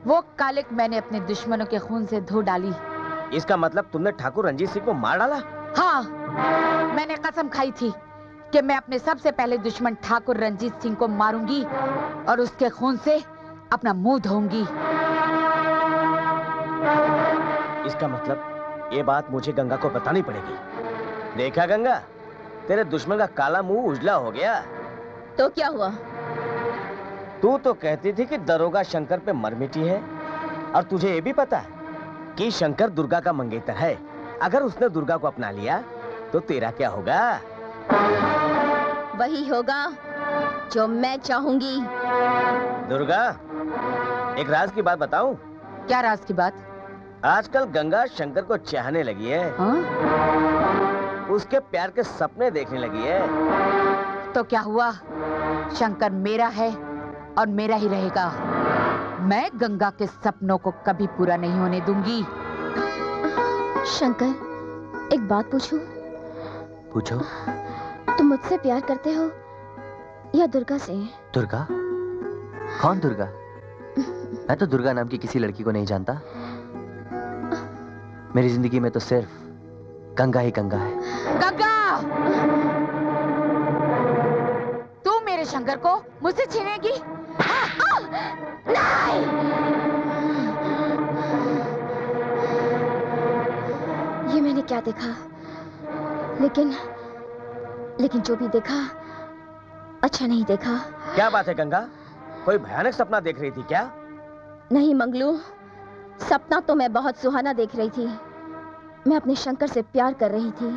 वो कालिक मैंने अपने दुश्मनों के खून से धो डाली। इसका मतलब तुमने ठाकुर रंजीत सिंह को मार डाला? हाँ, मैंने कसम खाई थी कि मैं अपने सबसे पहले दुश्मन ठाकुर रंजीत सिंह को मारूंगी और उसके खून से अपना मुंह धोऊंगी। इसका मतलब ये बात मुझे गंगा को बतानी पड़ेगी। देखा गंगा, तेरे दुश्मन का काला मुंह उजला हो गया। तो क्या हुआ? तू तो कहती थी कि दरोगा शंकर पे मर मिटी है, और तुझे ये भी पता है कि शंकर दुर्गा का मंगेतर है। अगर उसने दुर्गा को अपना लिया तो तेरा क्या होगा? वही होगा जो मैं चाहूंगी। दुर्गा, एक राज की बात बताऊं? क्या राज की बात? आजकल गंगा शंकर को चाहने लगी है। हाँ? उसके प्यार के सपने देखने लगी है। तो क्या हुआ? शंकर मेरा है और मेरा ही रहेगा। मैं गंगा के सपनों को कभी पूरा नहीं होने दूंगी। शंकर, एक बात पूछूं? पूछो। तुम मुझसे प्यार करते हो या दुर्गा से? दुर्गा? कौन दुर्गा? मैं तो दुर्गा नाम की किसी लड़की को नहीं जानता। मेरी जिंदगी में तो सिर्फ गंगा ही गंगा है। गंगा! तू मेरे शंकर को मुझसे छीनेगी? नहीं! ये मैंने क्या देखा, लेकिन जो भी देखा अच्छा नहीं देखा। क्या बात है गंगा, कोई भयानक सपना देख रही थी क्या? नहीं मंगलू, सपना तो मैं बहुत सुहाना देख रही थी। मैं अपने शंकर से प्यार कर रही थी,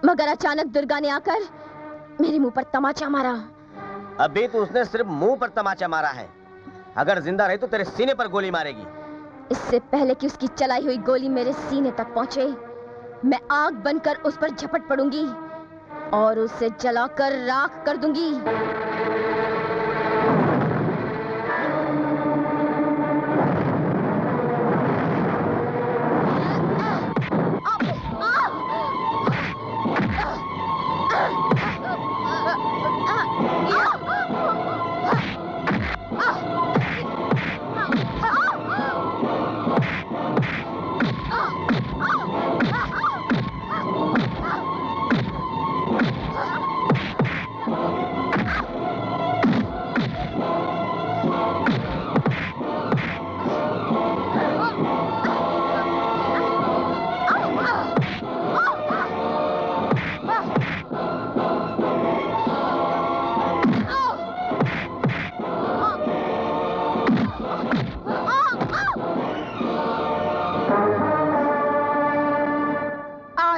मगर अचानक दुर्गा ने आकर मेरे मुंह पर तमाचा मारा। अभी तो उसने सिर्फ मुंह पर तमाचा मारा है, अगर जिंदा रही तो तेरे सीने पर गोली मारेगी। इससे पहले कि उसकी चलाई हुई गोली मेरे सीने तक पहुंचे, मैं आग बनकर उस पर झपट पड़ूंगी और उसे जलाकर राख कर दूंगी।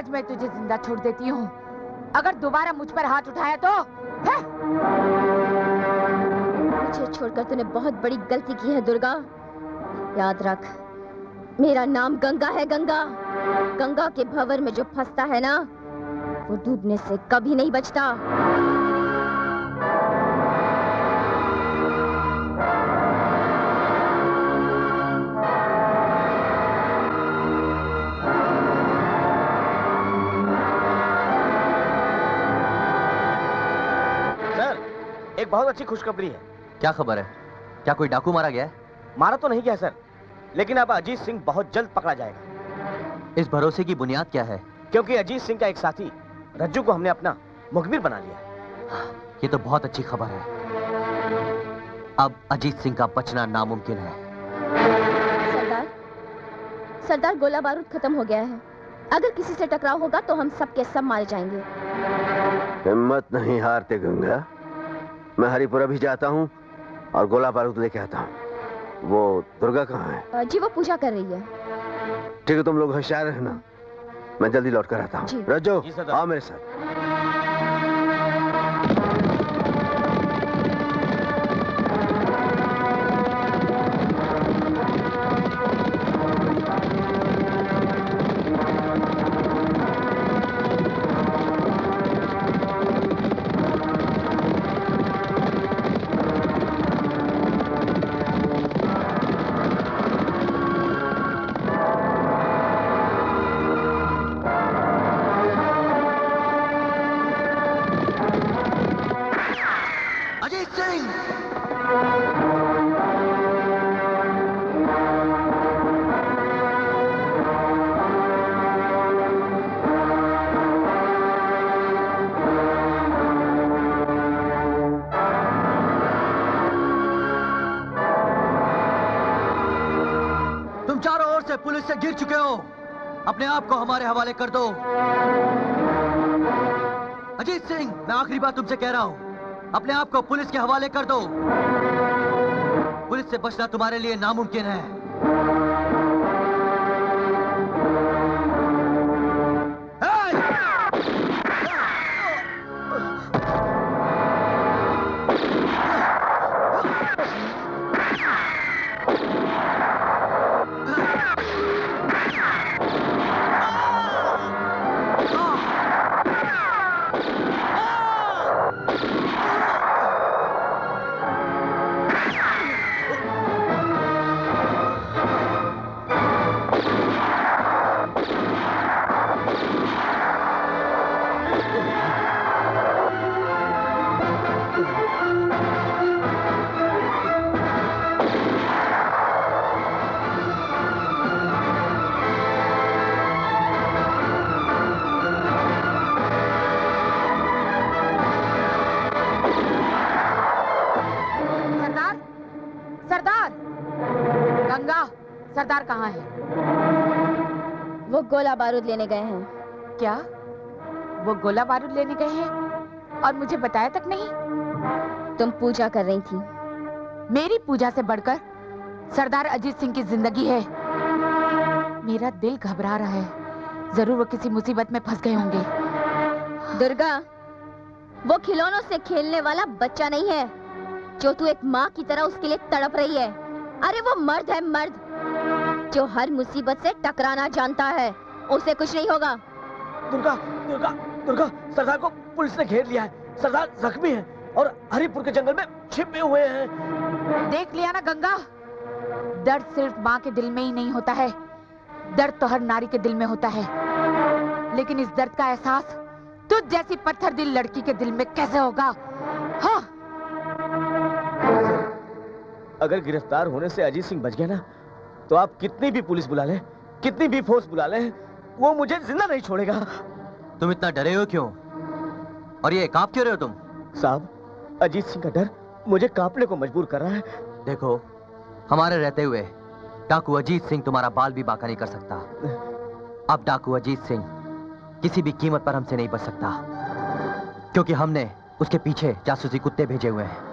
मैं तुझे जिंदा छोड़ देती हूँ, अगर दोबारा मुझ पर हाथ उठाया तो है? मुझे छोड़कर तूने बहुत बड़ी गलती की है दुर्गा। याद रख, मेरा नाम गंगा है। गंगा, गंगा के भंवर में जो फंसता है ना, वो डूबने से कभी नहीं बचता। एक बहुत अच्छी खुशखबरी है। क्या खबर है? क्या कोई डाकू मारा गया है? मारा तो नहीं गया सर, लेकिन अब अजीत सिंह बहुत जल्द पकड़ा जाएगा। इस भरोसे की बुनियाद क्या है? क्योंकि अजीत सिंह का एक साथी रज्जू को हमने अपना मुखबिर बना लिया। ये तो बहुत अच्छी खबर है। अब अजीत सिंह का बचना नामुमकिन है। सरदार, सरदार गोला बारूद खत्म हो गया है। अगर किसी से टकराव होगा तो हम सब के सब मारे जाएंगे। हिम्मत नहीं हारते गंगा। मैं हरिपुरा भी जाता हूँ और गोला बारूद लेके आता हूँ। वो दुर्गा कहाँ है? जी वो पूजा कर रही है। ठीक है, तुम लोग होशियार रहना, मैं जल्दी लौट कर आता हूँ। रज्जो आओ मेरे साथ। पुलिस से गिर चुके हो, अपने आप को हमारे हवाले कर दो। अजीत सिंह, मैं आखिरी बात तुमसे कह रहा हूं, अपने आप को पुलिस के हवाले कर दो। पुलिस से बचना तुम्हारे लिए नामुमकिन है। सरदार कहाँ है? वो गोला बारूद लेने गए हैं। क्या? वो गोला बारूद लेने गए हैं और मुझे बताया तक नहीं? तुम पूजा कर रही थी। मेरी पूजा से बढ़कर सरदार अजीत सिंह की जिंदगी है। मेरा दिल घबरा रहा है, जरूर वो किसी मुसीबत में फंस गए होंगे। दुर्गा, वो खिलौनों से खेलने वाला बच्चा नहीं है जो तू एक माँ की तरह उसके लिए तड़प रही है। अरे वो मर्द है, मर्द, जो हर मुसीबत से टकराना जानता है। उसे कुछ नहीं होगा। दुर्गा, दुर्गा, दुर्गा, सरदार को पुलिस ने घेर लिया है। सरदार जख्मी है और हरिपुर के जंगल में छिपे हुए हैं। देख लिया ना गंगा, दर्द सिर्फ माँ के दिल में ही नहीं होता है, दर्द तो हर नारी के दिल में होता है। लेकिन इस दर्द का एहसास तुझ जैसी पत्थर दिल लड़की के दिल में कैसे होगा? हाँ। अगर गिरफ्तार होने से अजीत सिंह बच गया ना, तो आप कितनी भी पुलिस बुला लें, कितनी भी फोर्स बुला लें, वो मुझे जिंदा नहीं छोड़ेगा। तुम इतना डरे हो क्यों? और ये कांप क्यों रहे हो तुम? साहब, अजीत सिंह का डर मुझे कांपने को मजबूर कर रहा है। देखो, हमारे रहते हुए डाकू अजीत सिंह तुम्हारा बाल भी बांका नहीं कर सकता। अब डाकू अजीत सिंह किसी भी कीमत पर हमसे नहीं बच सकता, क्योंकि हमने उसके पीछे जासूसी कुत्ते भेजे हुए हैं।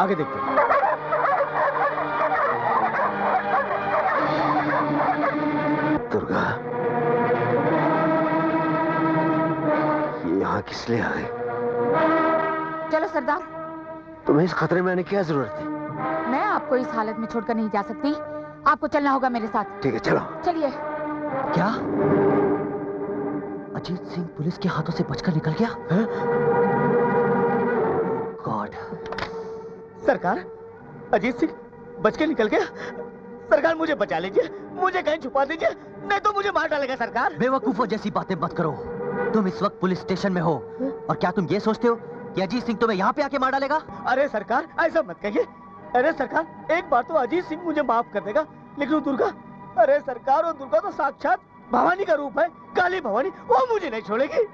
आगे देखते हैं। दुर्गा, ये यहाँ किस लिए आ गए? चलो सरदार। तुम्हें इस खतरे में आने की क्या जरूरत थी? मैं आपको इस हालत में छोड़कर नहीं जा सकती, आपको चलना होगा मेरे साथ। ठीक है, चलो। चलिए। क्या अजीत सिंह पुलिस के हाथों से बचकर निकल गया? गॉड। सरकार, अजीत सिंह बच के निकल गया। सरकार, मुझे बचा लीजिए, मुझे कहीं छुपा दीजिए, नहीं तो मुझे मार डालेगा सरकार। बेवकूफों जैसी बातें मत करो। तुम इस वक्त पुलिस स्टेशन में हो, और क्या तुम ये सोचते हो कि अजीत सिंह तुम्हें यहाँ पे आके मार डालेगा? अरे सरकार, ऐसा मत कहिए। अरे सरकार, एक बार तो अजीत सिंह मुझे माफ कर देगा, लेकिन वो दुर्गा, अरे सरकार, वो दुर्गा तो साक्षात भवानी का रूप है, काली भवानी, वो मुझे नहीं छोड़ेगी।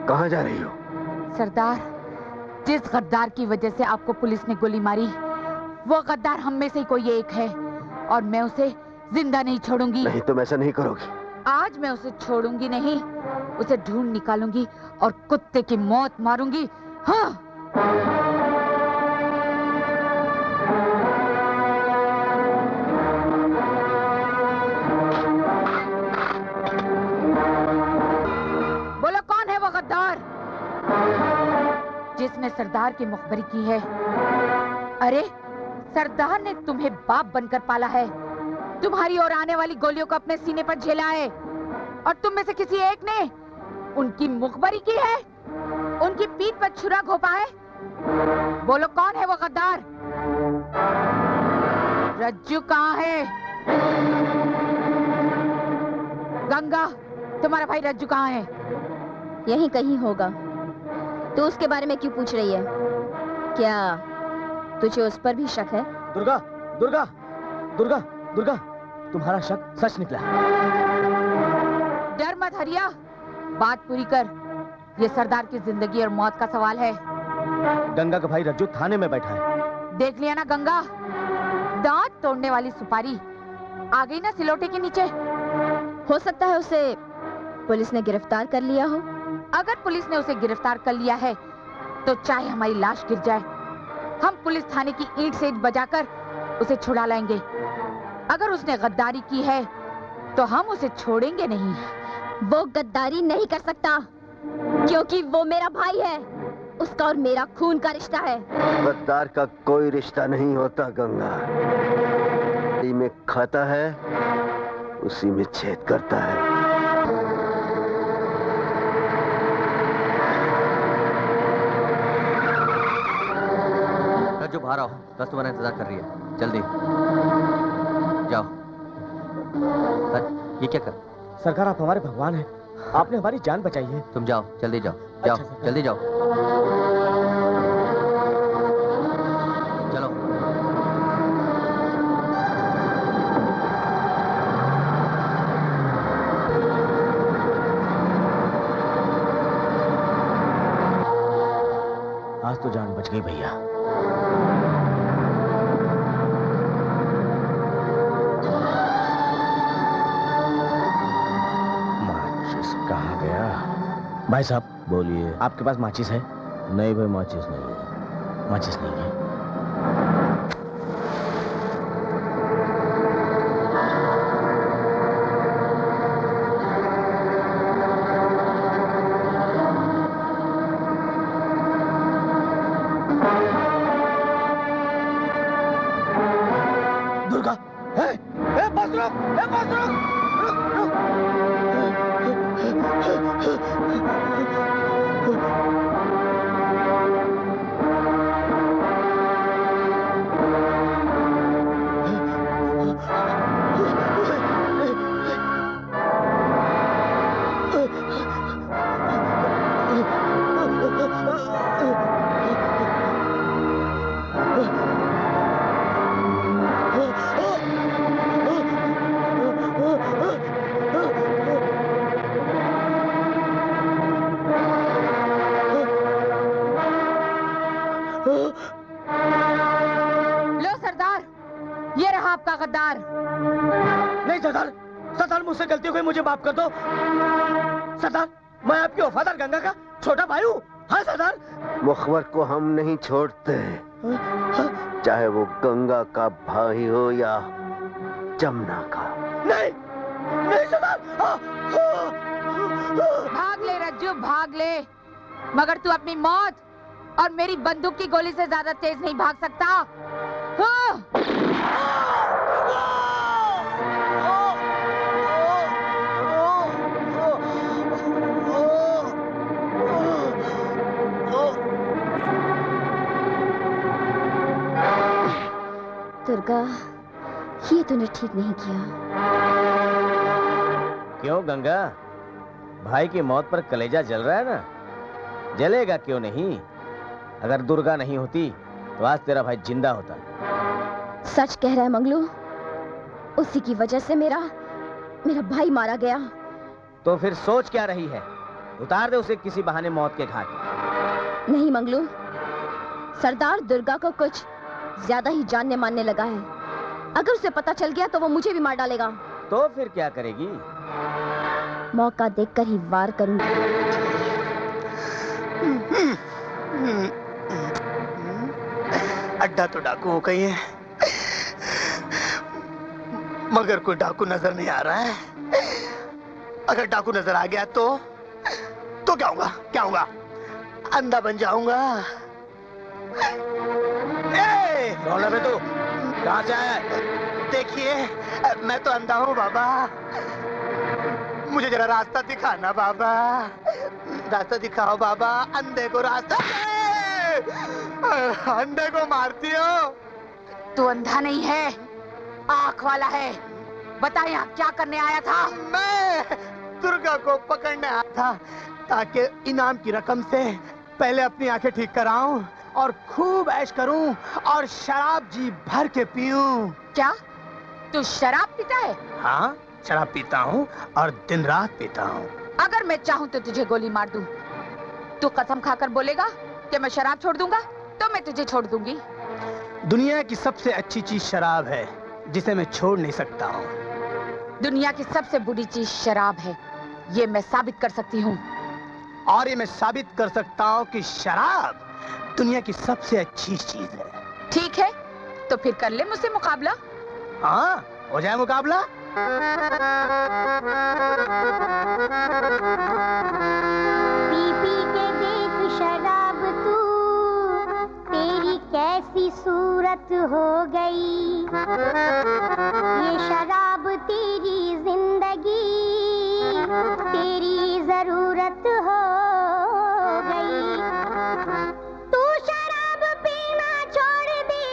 कहाँ जा रही हो? सरदार, जिस गद्दार की वजह से आपको पुलिस ने गोली मारी, वो गद्दार हम में से ही कोई एक है, और मैं उसे जिंदा नहीं छोड़ूंगी। नहीं, तुम ऐसा नहीं करोगी। आज मैं उसे छोड़ूंगी नहीं, उसे ढूंढ निकालूंगी और कुत्ते की मौत मारूंगी। हाँ। बोलो, कौन है वो गद्दार जिसने सरदार की मुखबरी की है? अरे, सरदार ने तुम्हें बाप बनकर पाला है, तुम्हारी और आने वाली गोलियों को अपने सीने पर झेला है, और तुम में से किसी एक ने उनकी मुखबरी की है, उनकी पीठ पर छुरा घोंपा है। बोलो, कौन है वो गद्दार? रज्जू कहाँ है? गंगा, तुम्हारा भाई रज्जू कहाँ है? यहीं कहीं होगा। तो उसके बारे में क्यों पूछ रही है? क्या तुझे उस पर भी शक है? दुर्गा, दुर्गा, दुर्गा, दुर्गा, तुम्हारा शक सच निकला। डर मत हरिया, बात पूरी कर। ये सरदार की जिंदगी और मौत का सवाल है। गंगा का भाई रज्जू थाने में बैठा है। देख लिया ना गंगा, दांत तोड़ने वाली सुपारी आ गई ना सिलोटे के नीचे। हो सकता है उसे पुलिस ने गिरफ्तार कर लिया हो। अगर पुलिस ने उसे गिरफ्तार कर लिया है, तो चाहे हमारी लाश गिर जाए, हम पुलिस थाने की ईंट से ईंट बजाकर उसे छुड़ा लाएंगे। अगर उसने गद्दारी की है तो हम उसे छोड़ेंगे नहीं। वो गद्दारी नहीं कर सकता क्योंकि वो मेरा भाई है। उसका और मेरा खून का रिश्ता है। गद्दार का कोई रिश्ता नहीं होता गंगा। उसी में खाता है, उसी में छेद करता है। रज्जू बाहर आओ, कस्टमर इंतजार कर रही है, जल्दी जाओ। ये क्या कर? सरकार आप हमारे भगवान हैं, आपने हमारी जान बचाई है। तुम जाओ, जल्दी जाओ, जाओ, अच्छा, जल्दी जाओ। चलो। आज तो जान बच गई भैया। माचिस कहाँ गया? भाई साहब बोलिए। आपके पास माचिस है? नहीं भाई, माचिस नहीं है। माचिस नहीं है। दुर्गा, बस रुक, बस रुक, रुक, लो सरदार, ये रहा आपका गद्दार। नहीं सरदार, सरदार मुझसे गलती हो गई, मुझे माफ कर दो। सरदार, मैं आपकी वफादार गंगा का छोटा भाई हूँ। हाँ सरदार। मुखबर को हम नहीं छोड़ते, चाहे वो गंगा का भाई हो या जमुना का। नहीं, नहीं सरदार। भाग ले रज्जू, भाग ले, मगर तू अपनी मौत और मेरी बंदूक की गोली से ज्यादा तेज नहीं भाग सकता। दुर्गा, ये तूने ठीक नहीं किया। क्यों गंगा? भाई की मौत पर कलेजा जल रहा है ना? जलेगा क्यों नहीं? अगर दुर्गा नहीं होती तो आज तेरा भाई जिंदा होता। सच कह रहा है मंगलू, उसी की वजह से मेरा भाई मारा गया। तो फिर सोच क्या रही है? उतार दे उसे किसी बहाने मौत के घाट। नहीं मंगलू, सरदार दुर्गा को कुछ ज्यादा ही जानने मानने लगा है। अगर उसे पता चल गया तो वो मुझे भी मार डालेगा। तो फिर क्या करेगी? मौका देखकर ही वार करूंगी। अड्डा तो डाकू का ही है, मगर कोई डाकू नजर नहीं आ रहा है। अगर डाकू नजर आ गया तो क्या होगा? क्या होगा? अंधा बन जाऊंगा। कौन है तू? कहां से आया है? देखिए, मैं तो अंधा हूँ बाबा, मुझे जरा रास्ता दिखाना बाबा, रास्ता दिखाओ बाबा, अंधे को रास्ता। अंधे को मारती हो? तू अंधा नहीं है, आंख वाला है। बता यहाँ क्या करने आया था? मैं दुर्गा को पकड़ने आया था ताकि इनाम की रकम से पहले अपनी आंखें ठीक कराऊं और खूब ऐश करूं और शराब जी भर के पीऊं। क्या तू शराब पीता है? हाँ, शराब पीता हूँ और दिन रात पीता हूँ। अगर मैं चाहूँ तो तुझे गोली मार दूं। तू कसम खाकर बोलेगा कि मैं शराब छोड़ दूंगा तो मैं तुझे छोड़ दूंगी। दुनिया की सबसे अच्छी चीज शराब है, जिसे मैं छोड़ नहीं सकता हूँ। दुनिया की सबसे बुरी चीज शराब है, ये मैं साबित कर सकती हूँ। और ये मैं साबित कर सकता हूँ कि शराब दुनिया की सबसे अच्छी चीज है। ठीक है, तो फिर कर ले मुझसे मुकाबला। हाँ, हो जाए मुकाबला। पी पी के देख शराब तू, तेरी कैसी सूरत हो गई। ये शराब तेरी जिंदगी, तेरी जरूरत हो गई। तू शराब पीना छोड़ दे,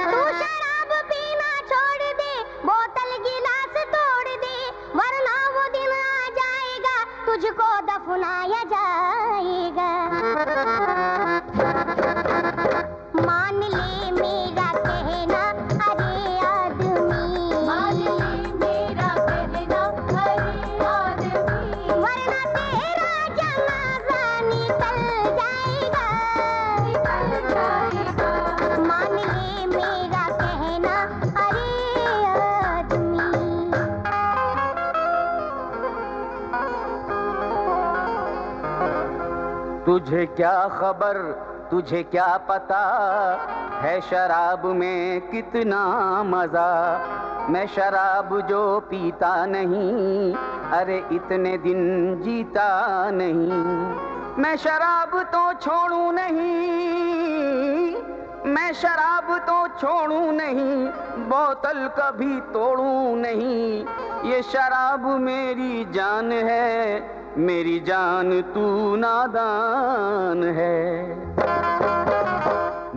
तू शराब पीना छोड़ दे, बोतल गिलास तोड़ दे, वरना वो दिन आ जाएगा तुझको दफनाया जाएगा। मान ले मेरा कहना अरे आदमी, मान ले मेरा कहना अरे आदमी, वरना तेरा जनाजा निकल जाएगा, निकल जाएगा। मान ले मेरा कहना अरे आदमी। तुझे क्या खबर, तुझे क्या पता है शराब में कितना मजा। मैं शराब जो पीता नहीं, अरे इतने दिन जीता नहीं। मैं शराब तो छोड़ूं नहीं, मैं शराब तो छोड़ूं नहीं, बोतल कभी तोड़ूं नहीं। ये शराब मेरी जान है, मेरी जान तू नादान है।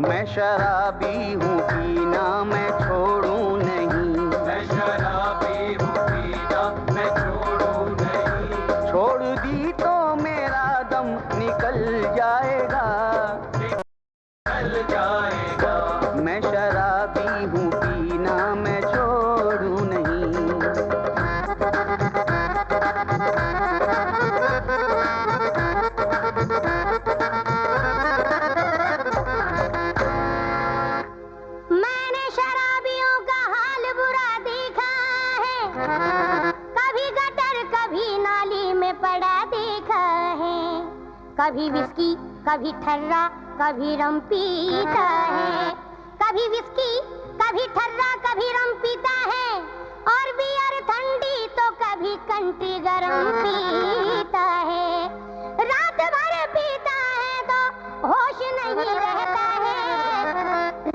मैं शराबी हूँ पीना मैं छोड़ूं नहीं, मैं शराबी हूँ पीना मैं छोड़ूं नहीं। छोड़ दी तो मेरा दम निकल जाएगा, निकल जाएगा। मैं शराबी हूँ पीना मैं छोड़ूं नहीं। मैंने शराबियों का हाल बुरा देखा है, कभी गटर कभी नाली में पड़ा देखा है। कभी विस्की कभी ठर्रा कभी रम पीता है, कभी विस्की कभी ठर्रा कभी रम पीता है। और बियर ठंडी तो कभी कंटी गरम पीता है। रात भर पीता है तो होश नहीं रहता है,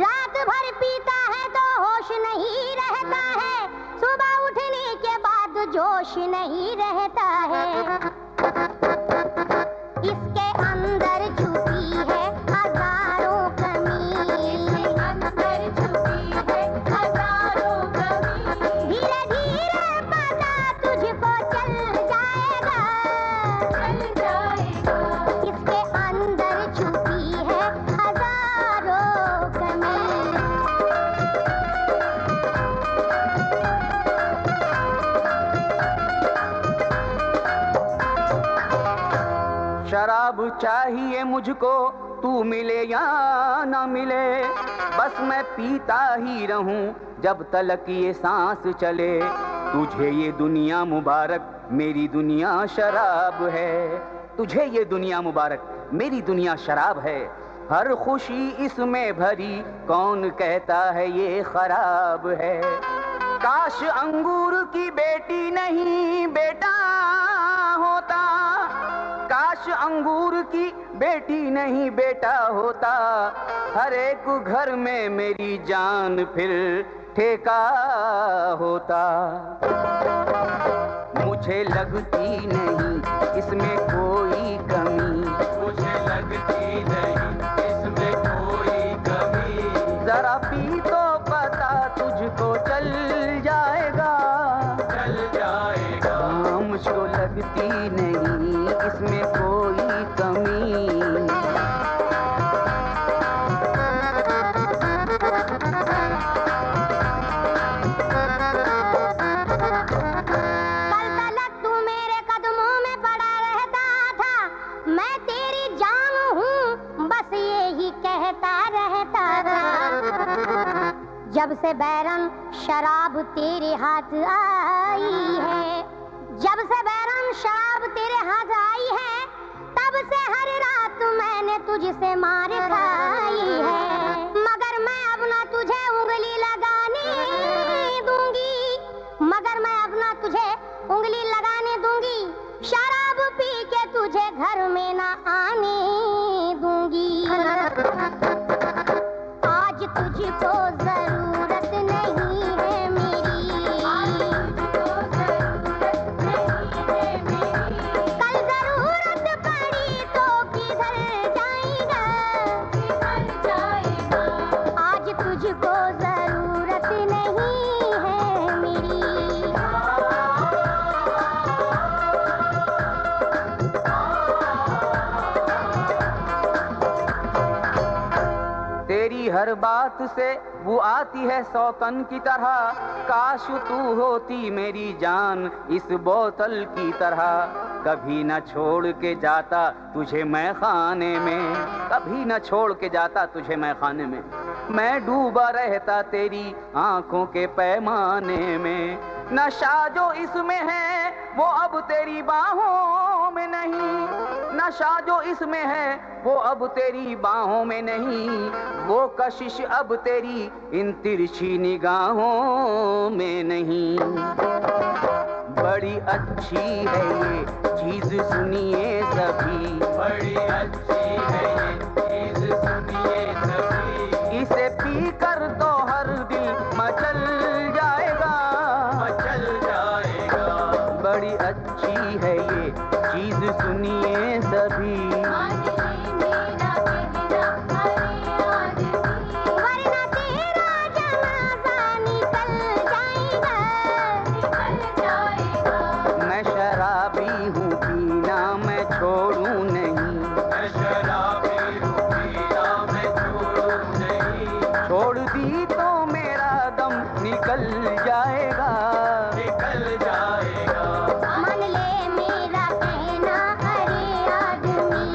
रात भर पीता है तो होश नहीं रहता है। सुबह उठने के बाद जोश नहीं रहता है। इसके अंदर छुपी है हजारों कमी, इसके अंदर छुपी है हजारों कमी। धीरे धीरे पता तुझको चल जाएगा, चल जाएगा। इसके अंदर छुपी है हजारों कमी। शराब चाहिए मुझको, तू मिले या ना मिले, बस मैं पीता ही रहूं जब तलक ये सांस चले। तुझे ये दुनिया मुबारक, मेरी दुनिया शराब है। तुझे ये दुनिया मुबारक, मेरी दुनिया शराब है। हर खुशी इसमें भरी, कौन कहता है ये खराब है। काश अंगूर की बेटी नहीं बेटा होता, काश अंगूर की बेटी नहीं बेटा होता। हर एक घर में मेरी जान फिर ठेका होता। मुझे लगती नहीं इसमें कोई कमी, मुझे लगती नहीं इसमें कोई कमी। जरा पी तो पता तुझको चल जाएगा, चल जाएगा। मुझको लगती नहीं इसमें कोई कमी। जब से बैरन शराब तेरे हाथ आई है, जब से बैरन शराब तेरे हाथ आई है, तब तुझसे मार खाई है, मगर मैं अब ना तुझे उंगली लगाने दूंगी, मगर मैं अब ना तुझे उंगली लगाने दूंगी, शराब पी के तुझे घर में ना आने दूंगी। आज तुझको जरूरत नहीं है मेरी, कल जरूरत पड़ी तो किधर जाएगा, आज तुझको जरूरत नहीं है मेरी। तेरी हर बात से वो आती है सौतन की तरह, काश तू होती मेरी जान इस बोतल की तरह। कभी न छोड़ के जाता तुझे मैं खाने में, कभी न छोड़ के जाता तुझे मैं खाने में, मैं डूबा रहता तेरी आंखों के पैमाने में। नशा जो इसमें है वो अब तेरी बाहों में नहीं, नशा जो इसमें है वो अब तेरी बाहों में नहीं, वो कशिश अब तेरी इन तिरछी निगाहों में नहीं। बड़ी अच्छी है ये चीज सुनिए सभी, बड़ी अच्छी है ये चीज सुनिए सभी, इसे पी कर तो हर दिल मचल जाएगा, मचल जाएगा। बड़ी अच्छी है ये चीज सुनिए सभी, वरना तेरा जनाजा निकल जाएगा। मैं शराबी हूँ पीना मैं छोड़ूं नहीं, मैं शराबी हूँ पीना मैं छोड़ूं नहीं, छोड़ दी तो मेरा दम निकल जाएगा, निकल जाएगा। मान ले मेरा कहना अरे आदमी,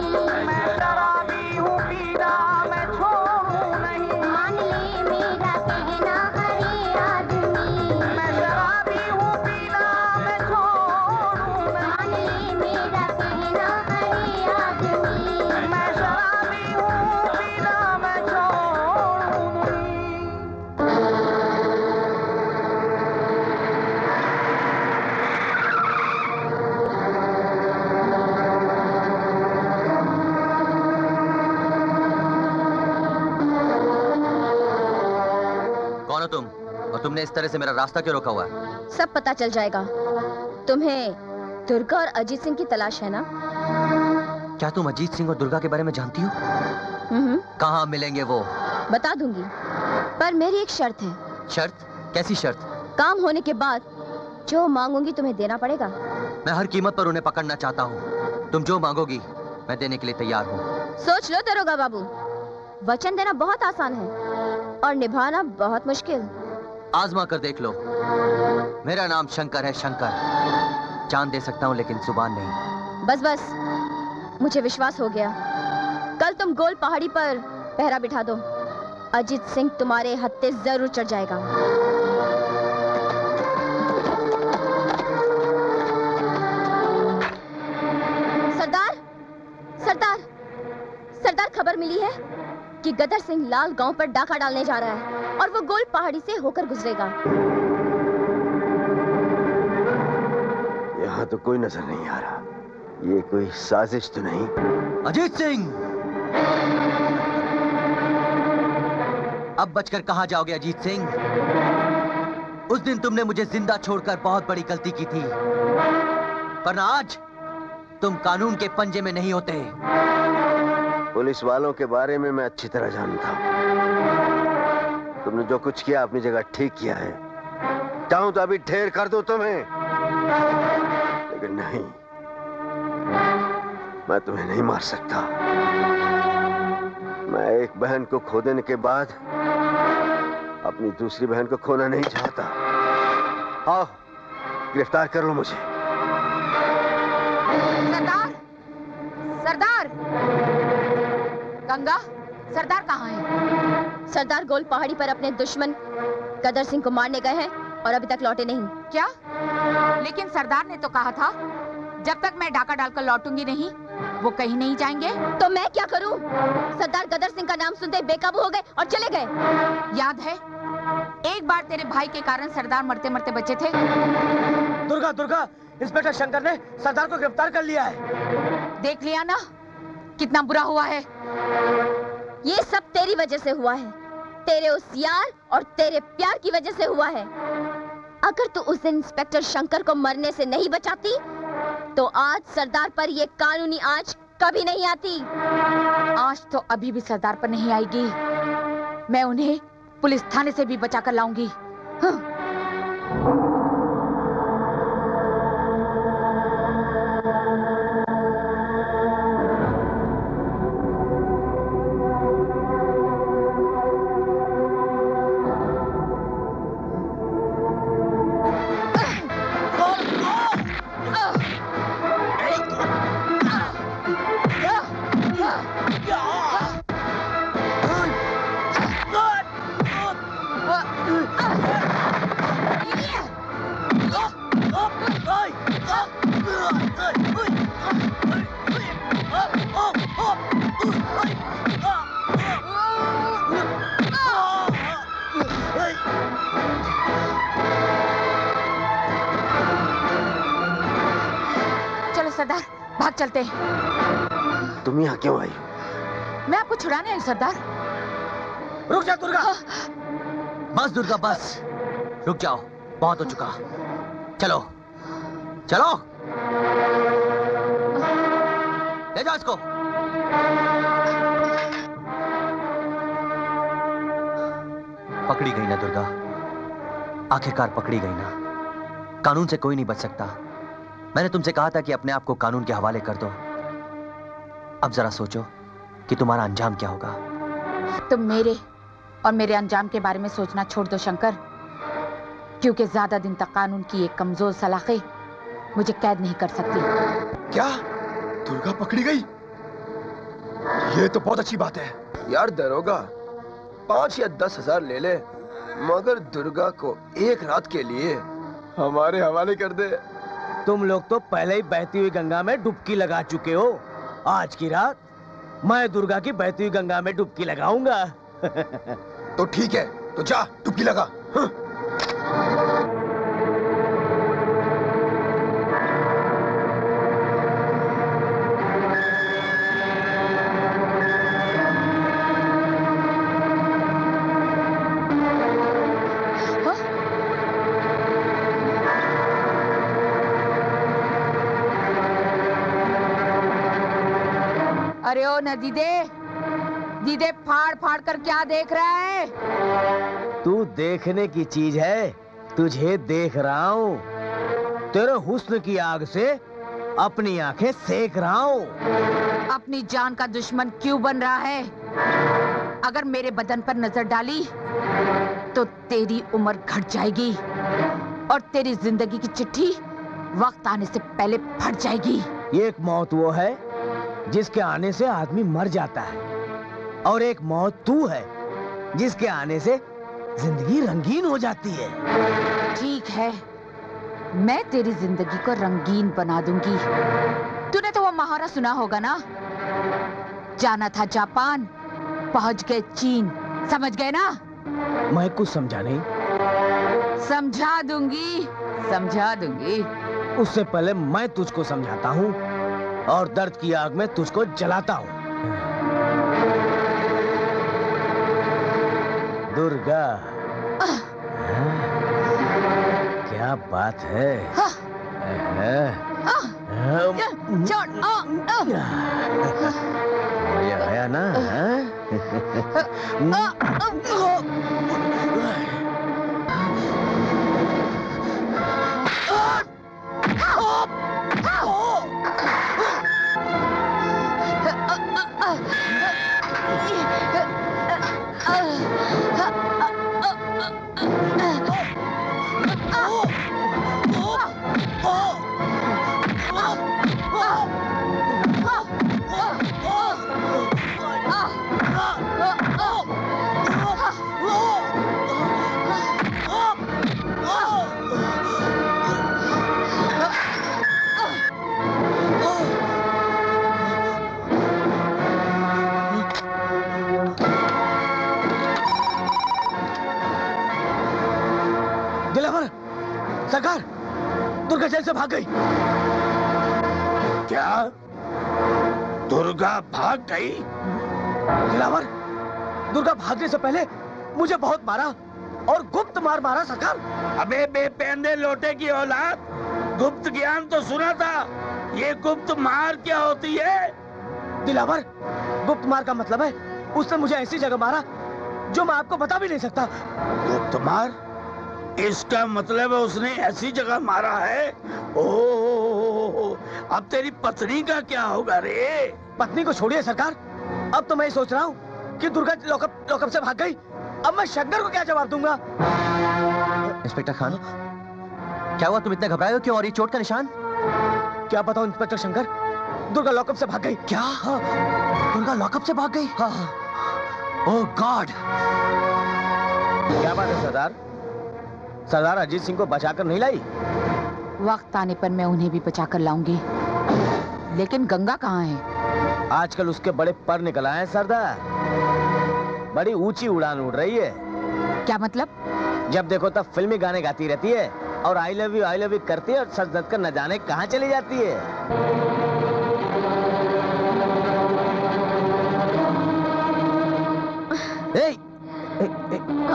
मैं शराबी हूँ पीना मैं छोड़ूं नहीं, मान ले मेरा कहना अरे आदमी, मैं शराबी हूँ पीना मैं छोड़ूं नहीं, मान ले मेरा कहना अरे आदमी। मैं शराबी हूँ पीना मैं छोड़ूं नहीं। कौन हो तुम और तुमने इस तरह से मेरा रास्ता क्यों रोका हुआ है? सब पता चल जाएगा। तुम्हें दुर्गा और अजीत सिंह की तलाश है ना? क्या तुम अजीत सिंह और दुर्गा के बारे में जानती हो? कहाँ मिलेंगे वो? बता दूंगी, पर मेरी एक शर्त है। शर्त? कैसी शर्त? काम होने के बाद जो मांगूंगी तुम्हें देना पड़ेगा। मैं हर कीमत पर उन्हें पकड़ना चाहता हूँ। तुम जो मांगोगी मैं देने के लिए तैयार हूँ। सोच लो दरोगा बाबू, वचन देना बहुत आसान है और निभाना बहुत मुश्किल। आजमा कर देख लो। मेरा नाम शंकर है, शंकर। जान दे सकता हूँ लेकिन जुबान नहीं। बस बस, मुझे विश्वास हो गया। कल तुम गोल पहाड़ी पर पहरा बिठा दो, अजीत सिंह तुम्हारे हत्थे जरूर चढ़ जाएगा। सरदार, सरदार, सरदार, खबर मिली है कि गदर सिंह लाल गांव पर डाका डालने जा रहा है और वो गोल पहाड़ी से होकर गुजरेगा। यहाँ तो कोई नजर नहीं आ रहा। ये कोई साजिश तो नहीं? अजीत सिंह, अब बचकर कहां जाओगे अजीत सिंह? उस दिन तुमने मुझे जिंदा छोड़कर बहुत बड़ी गलती की थी, पर आज तुम कानून के पंजे में नहीं होते। पुलिस वालों के बारे में मैं अच्छी तरह जानता हूँ। तुमने जो कुछ किया अपनी जगह ठीक किया है। चाहूं तो अभी ढेर कर दूं तुम्हें, लेकिन नहीं, मैं तुम्हें नहीं मार सकता। मैं एक बहन को खो देने के बाद अपनी दूसरी बहन को खोना नहीं चाहता। आओ, गिरफ्तार कर लो मुझे। सरदार, सरदार, गंगा, सरदार कहाँ है? सरदार गोल पहाड़ी पर अपने दुश्मन गदर सिंह को मारने गए हैं और अभी तक लौटे नहीं। क्या? लेकिन सरदार ने तो कहा था जब तक मैं डाका डालकर लौटूंगी नहीं वो कहीं नहीं जाएंगे। तो मैं क्या करूं? सरदार गदर सिंह का नाम सुनते ही बेकाबू हो गए और चले गए। याद है एक बार तेरे भाई के कारण सरदार मरते मरते बचे थे। दुर्गा दुर्गा, इंस्पेक्टर शंकर ने सरदार को गिरफ्तार कर लिया है। देख लिया ना कितना बुरा हुआ है। ये सब तेरी वजह से हुआ है, तेरे उस यार और तेरे प्यार की वजह से हुआ है। अगर तू उस दिन इंस्पेक्टर शंकर को मरने से नहीं बचाती तो आज सरदार पर ये कानूनी आंच कभी नहीं आती। आंच तो अभी भी सरदार पर नहीं आएगी। मैं उन्हें पुलिस थाने से भी बचा कर लाऊंगी। हाँ। सरदार भाग चलते हैं। तुम यहाँ क्यों आई? मैं आपको छुड़ाने आई सरदार। रुक जा दुर्गा। बस दुर्गा बस, रुक जाओ, बहुत हो चुका। चलो चलो, ले जाओ इसको। पकड़ी गई ना दुर्गा, आखिरकार पकड़ी गई ना। कानून से कोई नहीं बच सकता। मैंने तुमसे कहा था कि अपने आप को कानून के हवाले कर दो। अब जरा सोचो कि तुम्हारा अंजाम क्या होगा। तुम मेरे और मेरे अंजाम के बारे में सोचना छोड़ दो शंकर, क्योंकि ज्यादा दिन तक कानून की एक कमजोर सलाखें मुझे कैद नहीं कर सकती। क्या दुर्गा पकड़ी गई? ये तो बहुत अच्छी बात है। यार दरोगा, 5 या 10 हजार ले ले, मगर दुर्गा को एक रात के लिए हमारे हवाले कर दे। तुम लोग तो पहले ही बहती हुई गंगा में डुबकी लगा चुके हो। आज की रात मैं दुर्गा की बहती हुई गंगा में डुबकी लगाऊंगा। तो ठीक है, तो जा डुबकी लगा। अरे ओ न दीदे फाड़ फाड़ कर क्या देख रहा है? तू देखने की चीज है, तुझे देख रहा हूँ। तेरे हुस्न की आग से अपनी आंखें सेक रहा हूँ। अपनी जान का दुश्मन क्यों बन रहा है? अगर मेरे बदन पर नजर डाली तो तेरी उम्र घट जाएगी और तेरी जिंदगी की चिट्ठी वक्त आने से पहले फट जाएगी। एक मौत वो है जिसके आने से आदमी मर जाता है, और एक मौत तू है जिसके आने से जिंदगी रंगीन हो जाती है। ठीक है, मैं तेरी जिंदगी को रंगीन बना दूंगी। तूने तो वो मुहावरा सुना होगा ना, जाना था जापान, पहुंच गए चीन। समझ गए ना? मैं कुछ समझा नहीं। समझा दूंगी। उससे पहले मैं तुझको समझाता हूँ और दर्द की आग में तुझको जलाता हूँ। दुर्गा, क्या बात है? छोड़। मजा आया ना? सरकार, दुर्गा जेल से भाग गई। क्या दुर्गा भाग गई? दिलावर, दुर्गा भागने से पहले मुझे बहुत मारा और गुप्त मार मारा सरकार। अबे बेपैंदे लोटे की औलाद, गुप्त ज्ञान तो सुना था, ये गुप्त मार क्या होती है? दिलावर, गुप्त मार का मतलब है उसने मुझे ऐसी जगह मारा जो मैं आपको बता भी नहीं सकता। गुप्त मार? इसका मतलब है उसने ऐसी जगह मारा है। ओह, अब तेरी पत्नी का क्या होगा रे? पत्नी को छोड़िए सरकार, अब तो मैं सोच रहा हूँ कि दुर्गा लॉकअप से भाग गई। अब मैं शंकर को क्या जवाब दूंगा? इंस्पेक्टर खान, क्या हुआ? तुम इतने घबराए हो क्यों? और ये चोट का निशान? क्या बताऊं इंस्पेक्टर शंकर, दुर्गा लॉकअप से भाग गई। क्या? हाँ। दुर्गा लॉकअप से भाग गई? हाँ। ओह गॉड! क्या बात है सरदार? सरदार अजीत सिंह को बचाकर नहीं लाई? वक्त आने पर मैं उन्हें भी बचाकर लाऊंगी। लेकिन गंगा कहाँ है? आजकल उसके बड़े पर निकल आए हैं सरदार। बड़ी ऊंची उड़ान उड़ रही है। क्या मतलब? जब देखो तब फिल्मी गाने गाती रहती है और आई लव यू करती है और सच धज कर न जाने कहाँ चली जाती है।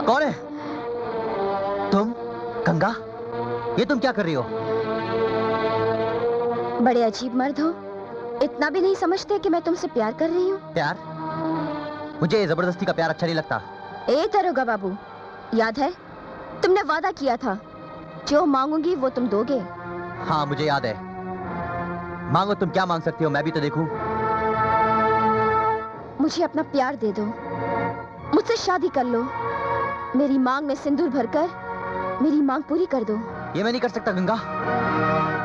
कौन है तुम? गंगा, ये तुम क्या कर रही हो? बड़े अजीब मर्द हो, इतना भी नहीं समझते कि मैं तुमसे प्यार कर रही हूँ। प्यार? मुझे जबरदस्ती का प्यार अच्छा नहीं लगता। ए दरोगा बाबू, याद है तुमने वादा किया था जो मांगूंगी वो तुम दोगे। हाँ मुझे याद है। मांगो, तुम क्या मांग सकती हो मैं भी तो देखूं। मुझे अपना प्यार दे दो, मुझसे शादी कर लो, मेरी मांग में सिंदूर भरकर मेरी मांग पूरी कर दो। ये मैं नहीं कर सकता गंगा।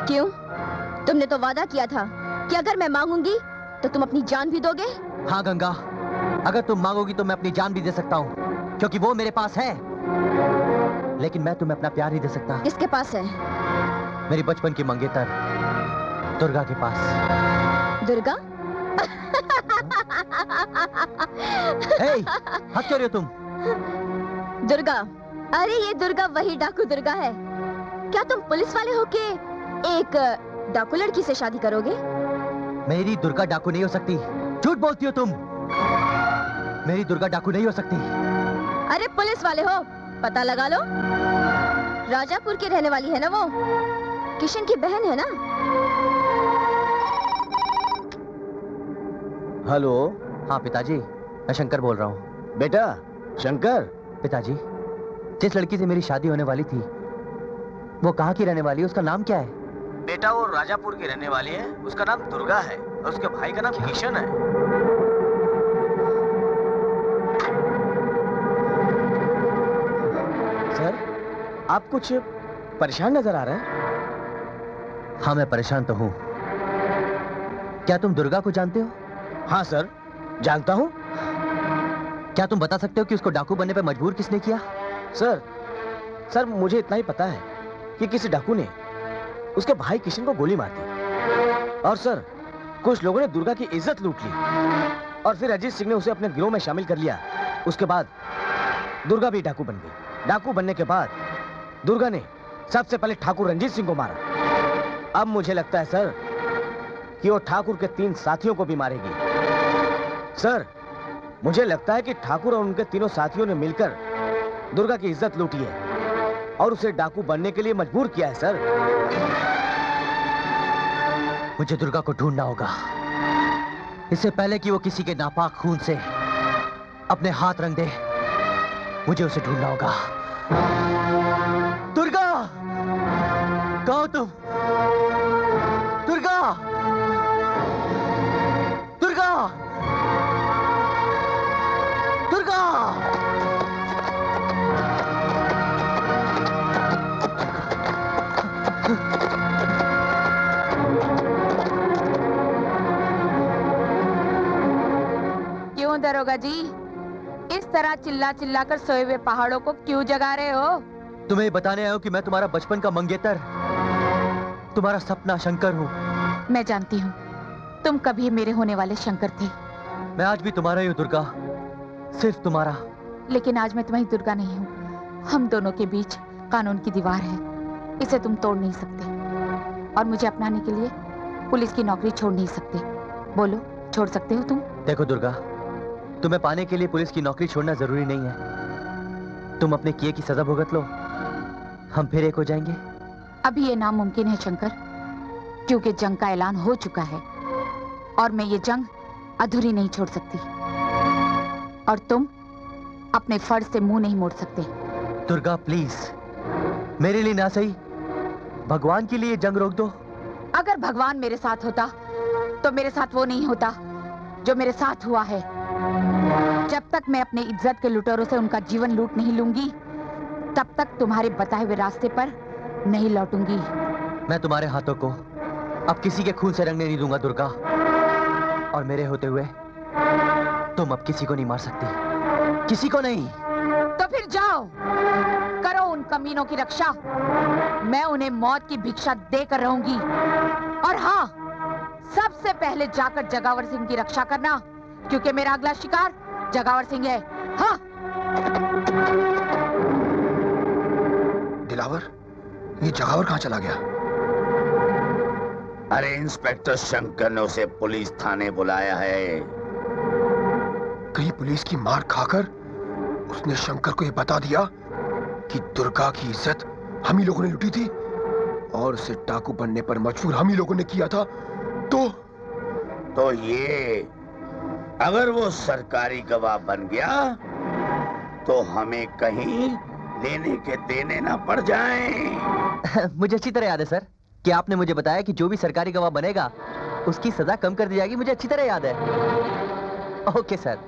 क्यों? तुमने तो वादा किया था कि अगर मैं मांगूंगी तो तुम अपनी जान भी दोगे। हाँ गंगा, अगर तुम मांगोगी तो मैं अपनी जान भी दे सकता हूँ, क्योंकि वो मेरे पास है। लेकिन मैं तुम्हें अपना प्यार नहीं दे सकता। किसके पास है? मेरी बचपन की मंगेतर दुर्गा के पास। दुर्गा? हंस क्यों रही हो तुम? दुर्गा? अरे ये दुर्गा वही डाकू दुर्गा है। क्या तुम पुलिस वाले होके एक डाकू लड़की से शादी करोगे? मेरी दुर्गा डाकू नहीं हो सकती। झूठ बोलती हो तुम। मेरी दुर्गा डाकू नहीं हो सकती। अरे पुलिस वाले हो, पता लगा लो। राजापुर की रहने वाली है ना वो, किशन की बहन है ना। हेलो। हाँ पिताजी, मैं शंकर बोल रहा हूँ। बेटा शंकर? पिताजी, जिस लड़की से मेरी शादी होने वाली थी वो कहाँ की रहने वाली है? उसका नाम क्या है? बेटा वो राजापुर की रहने वाली है, उसका नाम दुर्गा है और उसके भाई का नाम किशन है। सर, आप कुछ परेशान नजर आ रहे हैं। हाँ मैं परेशान तो हूँ। क्या तुम दुर्गा को जानते हो? हाँ सर, जानता हूँ। क्या तुम बता सकते हो कि उसको डाकू बनने पर मजबूर किसने किया? सर मुझे इतना ही पता है कि किसी डाकू ने उसके भाई किशन को गोली मार दी और सर कुछ लोगों ने दुर्गा की इज्जत लूट ली और फिर अजीत सिंह ने उसे अपने गिरोह में शामिल कर लिया। उसके बाद दुर्गा भी डाकू बन गई। डाकू बनने के बाद दुर्गा ने सबसे पहले ठाकुर रंजीत सिंह को मारा। अब मुझे लगता है सर कि वो ठाकुर के 3 साथियों को भी मारेगी। सर मुझे लगता है कि ठाकुर और उनके तीनों साथियों ने मिलकर दुर्गा की इज्जत लूटी है और उसे डाकू बनने के लिए मजबूर किया है सर। मुझे दुर्गा को ढूंढना होगा इससे पहले कि वो किसी के नापाक खून से अपने हाथ रंग दे। मुझे उसे ढूंढना होगा। दुर्गा, कहाँ हो तुम? दुर्गा, दुर्गा, दुर्गा! क्यों दरोगा जी, इस तरह चिल्ला चिल्ला कर सोए हुए पहाड़ों को क्यों जगा रहे हो? तुम्हें बताने आया हूँ कि मैं तुम्हारा बचपन का मंगेतर, तुम्हारा सपना शंकर हूँ। मैं जानती हूँ तुम कभी मेरे होने वाले शंकर थे। मैं आज भी तुम्हारा ही हूँ दुर्गा, सिर्फ तुम्हारा। लेकिन आज मैं तुम्हारी दुर्गा नहीं हूँ। हम दोनों के बीच कानून की दीवार है। इसे तुम तोड़ नहीं सकते और मुझे अपनाने के लिए पुलिस की नौकरी छोड़ नहीं सकते। बोलो, छोड़ सकते हो तुम? देखो दुर्गा, तुम्हें पाने के लिए पुलिस की नौकरी छोड़ना जरूरी नहीं है। तुम अपने किए की सजा भुगत लो, हम फिर एक हो जाएंगे। अभी ये नामुमकिन है शंकर, क्योंकि जंग का ऐलान हो चुका है और मैं ये जंग अधूरी नहीं छोड़ सकती। और तुम अपने फर्ज से मुंह नहीं मोड़ सकते। दुर्गा प्लीज, मेरे लिए ना सही, भगवान के लिए जंग रोक दो। अगर भगवान मेरे साथ होता तो मेरे साथ वो नहीं होता जो मेरे साथ हुआ है। जब तक मैं अपने इज्जत के लुटेरों से उनका जीवन लूट नहीं लूंगी, तब तक तुम्हारे बताए हुए रास्ते पर नहीं लौटूंगी। मैं तुम्हारे हाथों को अब किसी के खून से रंगने नहीं दूंगा दुर्गा, और मेरे होते हुए तुम अब किसी को नहीं मार सकती, किसी को नहीं। तो फिर जाओ, करो उन कमीनों की रक्षा। मैं उन्हें मौत की भिक्षा देकर रहूंगी। और हाँ, सबसे पहले जाकर जगावर सिंह की रक्षा करना, क्योंकि मेरा अगला शिकार जगावर सिंह है। हाँ। दिलावर, ये जगावर कहाँ चला गया? अरे इंस्पेक्टर शंकर ने उसे पुलिस थाने बुलाया है। कहीं पुलिस की मार खाकर उसने शंकर को ये बता दिया कि दुर्गा की इज्जत हम ही लोगों ने लूटी थी और उसे डाकू बनने पर मजबूर हम ही लोगों ने किया था। तो ये अगर वो सरकारी गवाह बन गया तो हमें कहीं लेने के देने ना पड़ जाएं। मुझे अच्छी तरह याद है सर कि आपने मुझे बताया कि जो भी सरकारी गवाह बनेगा उसकी सजा कम कर दी जाएगी। मुझे अच्छी तरह याद है। Okay sir,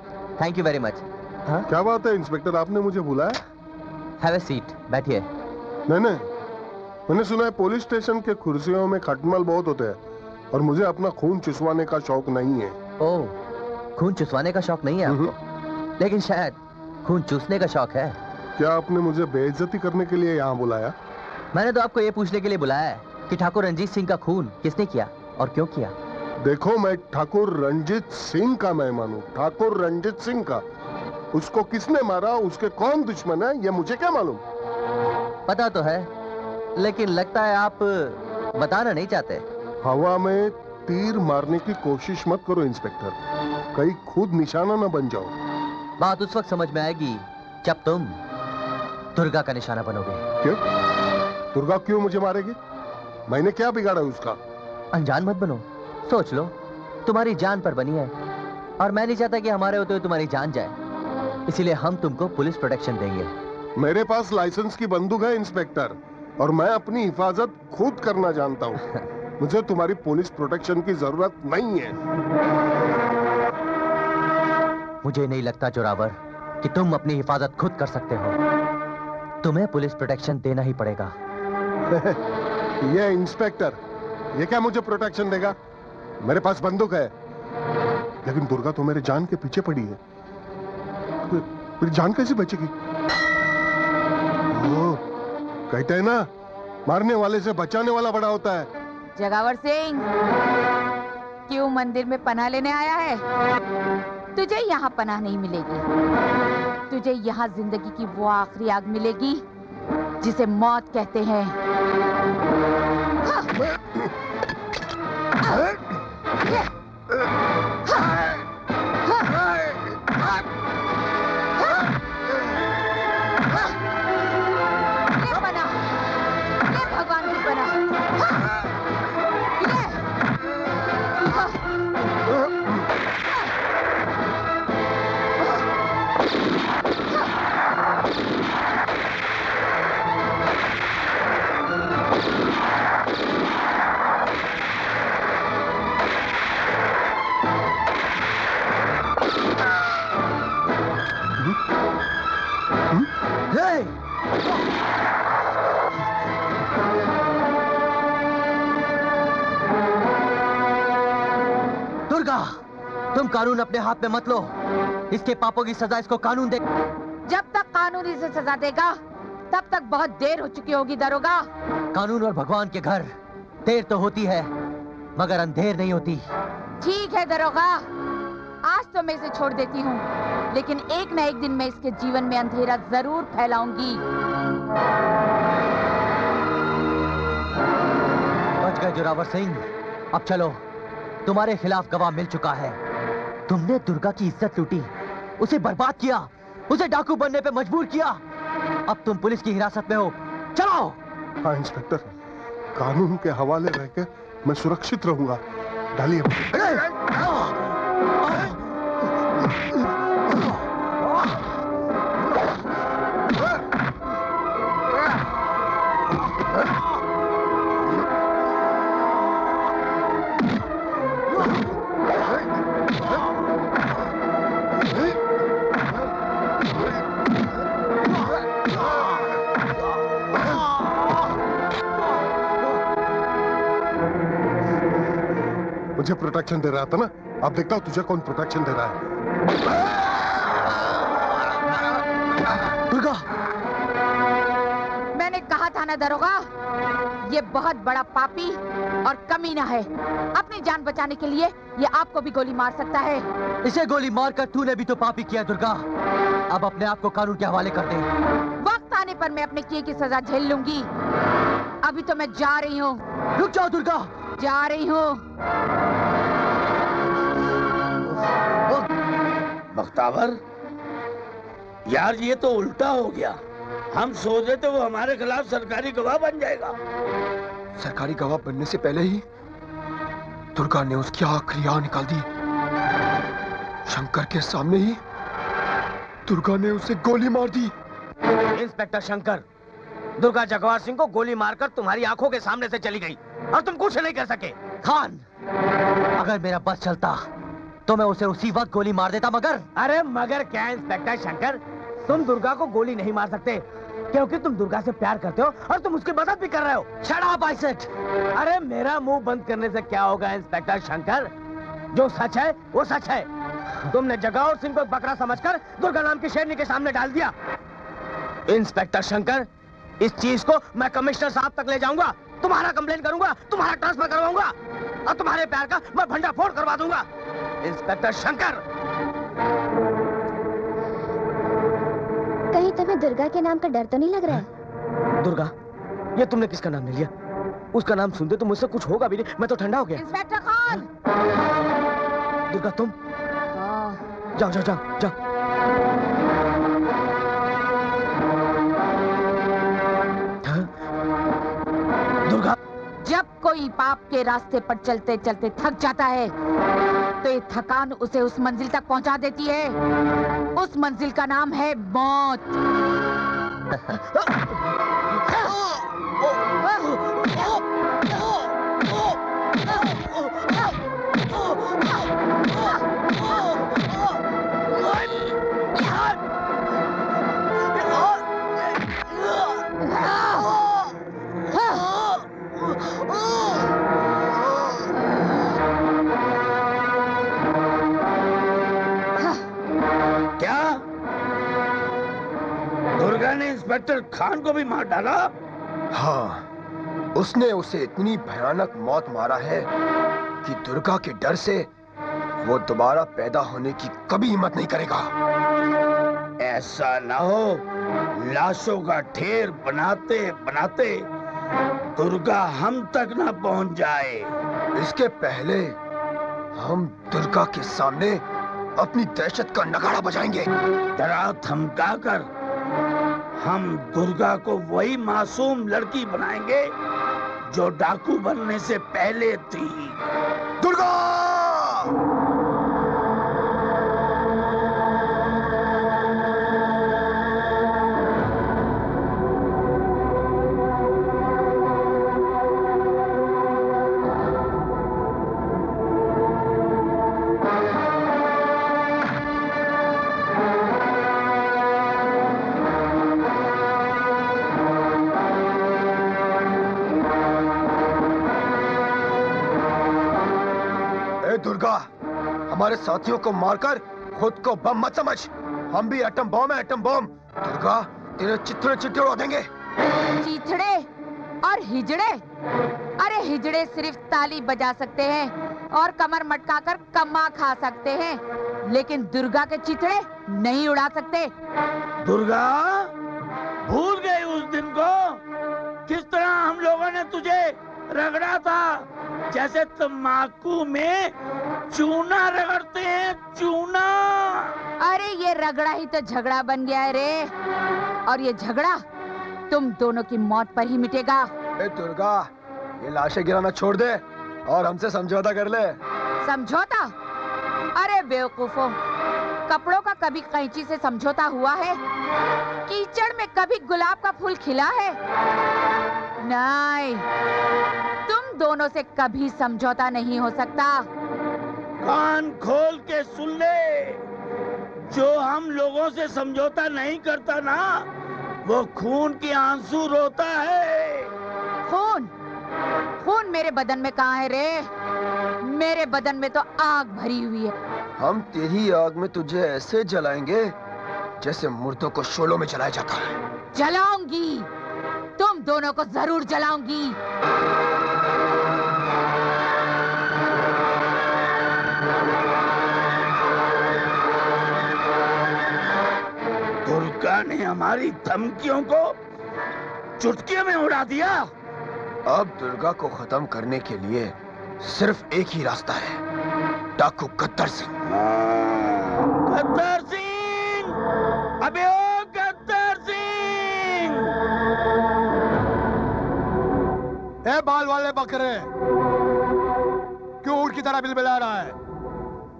thank you very much. हाँ? क्या बात है इंस्पेक्टर, आपने मुझे बुलाया? हैव ए सीट, बैठिए। नहीं, मैंने सुना है पुलिस स्टेशन के कुर्सियों में खटमल बहुत होते हैं और मुझे अपना खून चुसवाने का शौक नहीं है। ओह, खून चुसवाने का शौक नहीं है आपको, लेकिन शायद खून चूसने का शौक है। क्या आपने मुझे बेइज्जती करने के लिए यहाँ बुलाया? मैंने तो आपको ये पूछने के लिए बुलाया है कि ठाकुर रंजीत सिंह का खून किसने किया और क्यों किया। देखो, मैं ठाकुर रंजीत सिंह का मेहमान हूँ, ठाकुर रंजीत सिंह का। उसको किसने मारा, उसके कौन दुश्मन है, ये मुझे क्या मालूम? पता तो है, लेकिन लगता है आप बताना नहीं चाहते। हवा में तीर मारने की कोशिश मत करो इंस्पेक्टर, कहीं खुद निशाना न बन जाओ। बात उस वक्त समझ में आएगी जब तुम दुर्गा का निशाना बनोगे। क्यों? दुर्गा क्यों मुझे मारेगी? मैंने क्या बिगाड़ा उसका? अनजान मत बनो, सोच लो, तुम्हारी जान पर बनी है और मैं नहीं चाहता कि हमारे होते हुए तुम्हारी जान जाए, इसीलिए हम तुमको पुलिस प्रोटेक्शन देंगे। मेरे पास लाइसेंस की बंदूक है इंस्पेक्टर, और मैं अपनी हिफाजत खुद करना जानता हूँ। मुझे तुम्हारी पुलिस प्रोटेक्शन की जरूरत नहीं है। मुझे नहीं लगता जोरावर कि तुम अपनी हिफाजत खुद कर सकते हो, तुम्हें पुलिस प्रोटेक्शन देना ही पड़ेगा। ये इंस्पेक्टर, ये क्या मुझे प्रोटेक्शन देगा? मेरे पास बंदूक है, लेकिन दुर्गा तो मेरे जान के पीछे पड़ी है। मेरी जान कैसे बचेगी? कहते हैं ना, मारने वाले से बचाने वाला बड़ा होता है। जगावर सिंह, क्यों मंदिर में पनाह लेने आया है? तुझे यहाँ पनाह नहीं मिलेगी। तुझे यहाँ जिंदगी की वो आखिरी आग मिलेगी जिसे मौत कहते हैं। दुर्गा, तुम कानून अपने हाथ में मत लो। इसके पापों की सजा इसको कानून दे। जब तक कानून इसे सजा देगा तब तक बहुत देर हो चुकी होगी दरोगा। कानून और भगवान के घर देर तो होती है मगर अंधेर नहीं होती। ठीक है दरोगा, आज तो मैं इसे छोड़ देती हूँ, लेकिन एक न एक दिन मैं इसके जीवन में अंधेरा जरूर फैलाऊंगी। बच गए जोरावर सिंह। अब चलो, तुम्हारे खिलाफ गवाह मिल चुका है। तुमने दुर्गा की इज्जत लूटी, उसे बर्बाद किया, उसे डाकू बनने पे मजबूर किया। अब तुम पुलिस की हिरासत में हो, चलो। हाँ इंस्पेक्टर, कानून के हवाले रह के मैं सुरक्षित रहूंगा। डालिए। मुझे प्रोटेक्शन दे रहा था ना, अब देखता हूँ तुझे कौन प्रोटेक्शन दे रहा है। दुर्गा, मैंने कहा था ना दरोगा, ये बहुत बड़ा पापी और कमीना है। अपनी जान बचाने के लिए ये आपको भी गोली मार सकता है। इसे गोली मारकर तूने भी तो पापी किया दुर्गा। अब अपने आप को कानून के हवाले कर दे। वक्त आने पर मैं अपने किए की सजा झेल लूंगी। अभी तो मैं जा रही हूँ। रुक जाओ दुर्गा। जा रही हूँ। बख्तावर, यार ये तो उल्टा हो गया। हम सोच रहे थे वो हमारे खिलाफ सरकारी गवाह बन जाएगा। सरकारी गवाह बनने से पहले ही दुर्गा ने उसकी आखिरी आह निकाल दी। शंकर के सामने ही दुर्गा ने उसे गोली मार दी। इंस्पेक्टर शंकर, दुर्गा जगवार सिंह को गोली मारकर तुम्हारी आंखों के सामने से चली गई और तुम कुछ नहीं कर सके। खान, अगर मेरा बस चलता तो मैं उसे उसी वक्त गोली मार देता, मगर अरे मगर क्या इंस्पेक्टर शंकर, तुम दुर्गा को गोली नहीं मार सकते क्योंकि तुम दुर्गा से प्यार करते हो और तुम उसकी मदद भी कर रहे हो। Shut up I said. अरे मेरा मुंह बंद करने से क्या होगा इंस्पेक्टर शंकर, जो सच है वो सच है। तुमने जगवार सिंह को बकरा समझकर दुर्गा नाम की शेरनी के सामने डाल दिया। इंस्पेक्टर शंकर, इस चीज को मैं कमिश्नर साहब तक ले जाऊंगा, तुम्हारा कंप्लेन करूंगा, तुम्हारा ट्रांसफर करवाऊंगा और तुम्हारे प्यार का मैं भंडाफोड़ करवा दूंगा। इंस्पेक्टर शंकर, कहीं तुम्हें दुर्गा के नाम का डर तो नहीं लग रहा है? दुर्गा, ये तुमने किसका नाम ले लिया? उसका नाम सुनते तो मुझसे कुछ होगा भी नहीं, मैं तो ठंडा हो गया। इंस्पेक्टर खान। दुर्गा तुम? जाओ जाओ जाओ जाओ। दुर्गा, जब कोई पाप के रास्ते पर चलते चलते थक जाता है तो ये थकान उसे उस मंजिल तक पहुंचा देती है। उस मंजिल का नाम है मौत। दुर्गा ने इंस्पेक्टर खान को भी मार डाला? हाँ, उसने उसे इतनी भयानक मौत मारा है कि दुर्गा के डर से वो दोबारा पैदा होने की कभी हिम्मत नहीं करेगा। ऐसा ना हो लाशों का ढेर बनाते बनाते दुर्गा हम तक ना पहुंच जाए। इसके पहले हम दुर्गा के सामने अपनी दहशत का नगाड़ा बजाएंगे। डरा धमका कर हम दुर्गा को वही मासूम लड़की बनाएंगे जो डाकू बनने से पहले थी। दुर्गा! दुर्गा, हमारे साथियों को मारकर खुद को बम मत समझ। हम भी एटम बम है, एटम बम। दुर्गा, तेरे चिथड़े चिथड़े उड़ा देंगे। चिथड़े और हिजड़े? अरे हिजड़े सिर्फ ताली बजा सकते हैं और कमर मटकाकर कम्मा खा सकते हैं, लेकिन दुर्गा के चिथड़े नहीं उड़ा सकते। दुर्गा, भूल गई उस दिन को? किस तरह हम लोगों ने तुझे रगड़ा था, जैसे तम्बाकू में चूना रगड़ते हैं, चूना। अरे ये रगड़ा ही तो झगड़ा बन गया है रे, और ये झगड़ा तुम दोनों की मौत पर ही मिटेगा। ए दुर्गा, ये लाशें गिराना छोड़ दे और हमसे समझौता कर ले। समझौता? अरे बेवकूफों, कपड़ों का कभी कैंची से समझौता हुआ है? कीचड़ में कभी गुलाब का फूल खिला है? नहीं, तुम दोनों से कभी समझौता नहीं हो सकता। कान खोल के सुन ले, जो हम लोगों से समझौता नहीं करता ना, वो खून के आंसू रोता है। खून? खून मेरे बदन में कहाँ है रे? मेरे बदन में तो आग भरी हुई है। हम तेरी आग में तुझे ऐसे जलाएंगे जैसे मुर्दों को शोलों में जलाया जाता है। जलाऊंगी, तुम दोनों को जरूर जलाऊंगी। दुर्गा ने हमारी धमकियों को चुटकी में उड़ा दिया। अब दुर्गा को खत्म करने के लिए सिर्फ एक ही रास्ता है, डाकू गद्दर सिंह। गद्दर सिंह! अबे ओ गद्दर सिंह! ए बाल वाले बकरे, क्यों ऊँट की तरह बिलबिला रहा है?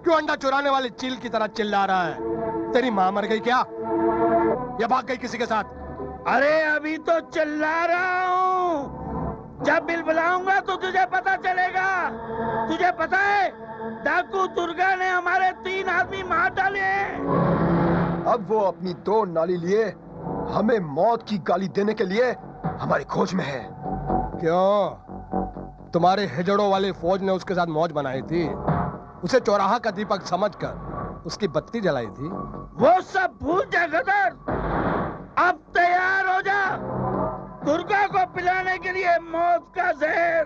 क्यों अंडा चुराने वाली चील की तरह चिल्ला रहा है? तेरी माँ मर गई क्या, या भाग गई किसी के साथ? अरे अभी तो चिल्ला रहा हूँ, जब बिलबिलाऊंगा तो तुझे पता चलेगा। तुझे पता है, डाकू दुर्गा ने हमारे 3 आदमी मार डाले हैं। अब वो अपनी 2 नाली लिए हमें मौत की गाली देने के लिए हमारी खोज में है। क्यों? तुम्हारे हिजड़ों वाली फौज ने उसके साथ मौज बनाई थी, उसे चौराहा का दीपक समझकर उसकी बत्ती जलाई थी। वो सब भूल जा गदर, अब तैयार हो जा दुर्गा को पिलाने के लिए मौत का जहर।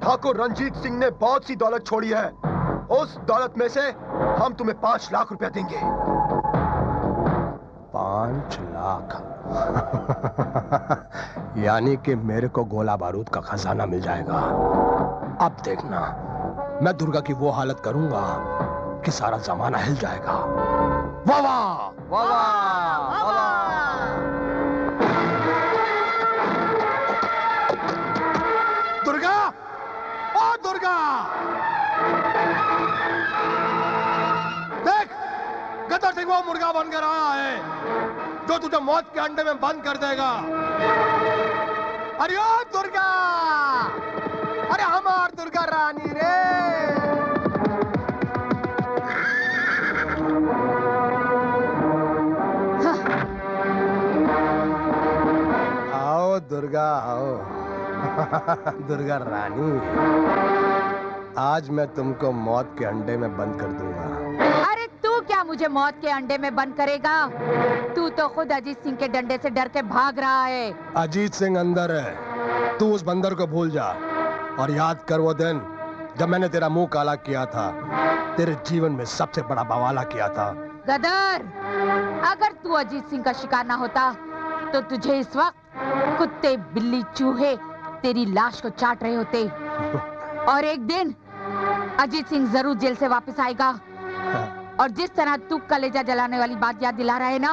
ठाकुर रंजीत सिंह ने बहुत सी दौलत छोड़ी है, उस दौलत में से हम तुम्हें 5 लाख रुपया देंगे। 5 लाख? यानी कि मेरे को गोला बारूद का खजाना मिल जाएगा। अब देखना, मैं दुर्गा की वो हालत करूंगा कि सारा जमाना हिल जाएगा। वाह वाह वाह वाह वाह। दुर्गा, ओ दुर्गा, देख, गदर सिंह वो मुर्गा बनकर आया है जो तुझे मौत के अंडे में बंद कर देगा। अरे ओ दुर्गा, अरे हमार दुर्गा रानी रे। आओ दुर्गा आओ। दुर्गा रानी, आज मैं तुमको मौत के अंडे में बंद कर दूंगा। अरे तू क्या मुझे मौत के अंडे में बंद करेगा? तू तो खुद अजीत सिंह के डंडे से डर के भाग रहा है। अजीत सिंह अंदर है, तू उस बंदर को भूल जा और याद कर वो दिन जब मैंने तेरा मुंह काला किया था, तेरे जीवन में सबसे बड़ा बवाला किया था। गदर, अगर तू अजीत सिंह का शिकार ना होता तो तुझे इस वक्त कुत्ते, बिल्ली, चूहे तेरी लाश को चाट रहे होते। और एक दिन अजीत सिंह जरूर जेल से वापस आएगा, और जिस तरह तू कलेजा जलाने वाली बात याद दिला रहा है ना,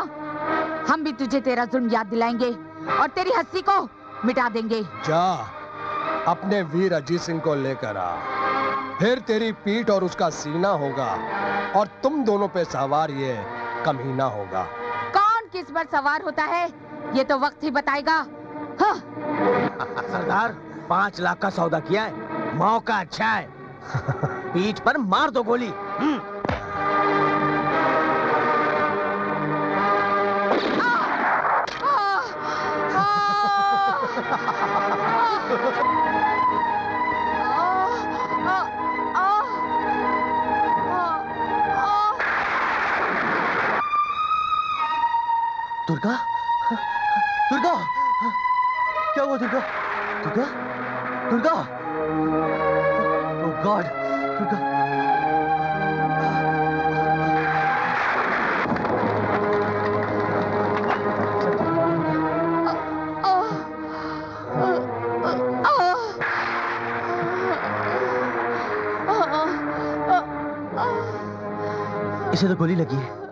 हम भी तुझे तेरा जुल्म याद दिलाएंगे और तेरी हंसी को मिटा देंगे। जा अपने वीर अजीत सिंह को लेकर आ, फिर तेरी पीठ और उसका सीना होगा और तुम दोनों पे सवार ये कमीना होगा। कौन किस पर सवार होता है ये तो वक्त ही बताएगा। हाँ। सरदार, 5 लाख का सौदा किया है, मौका अच्छा है, पीठ पर मार दो गोली। दुर्गा, दुर्गा, क्या हुआ दुर्गा? दुर्गा, दुर्गा, ओह गॉड, दुर्गा। इसे तो गोली लगी है।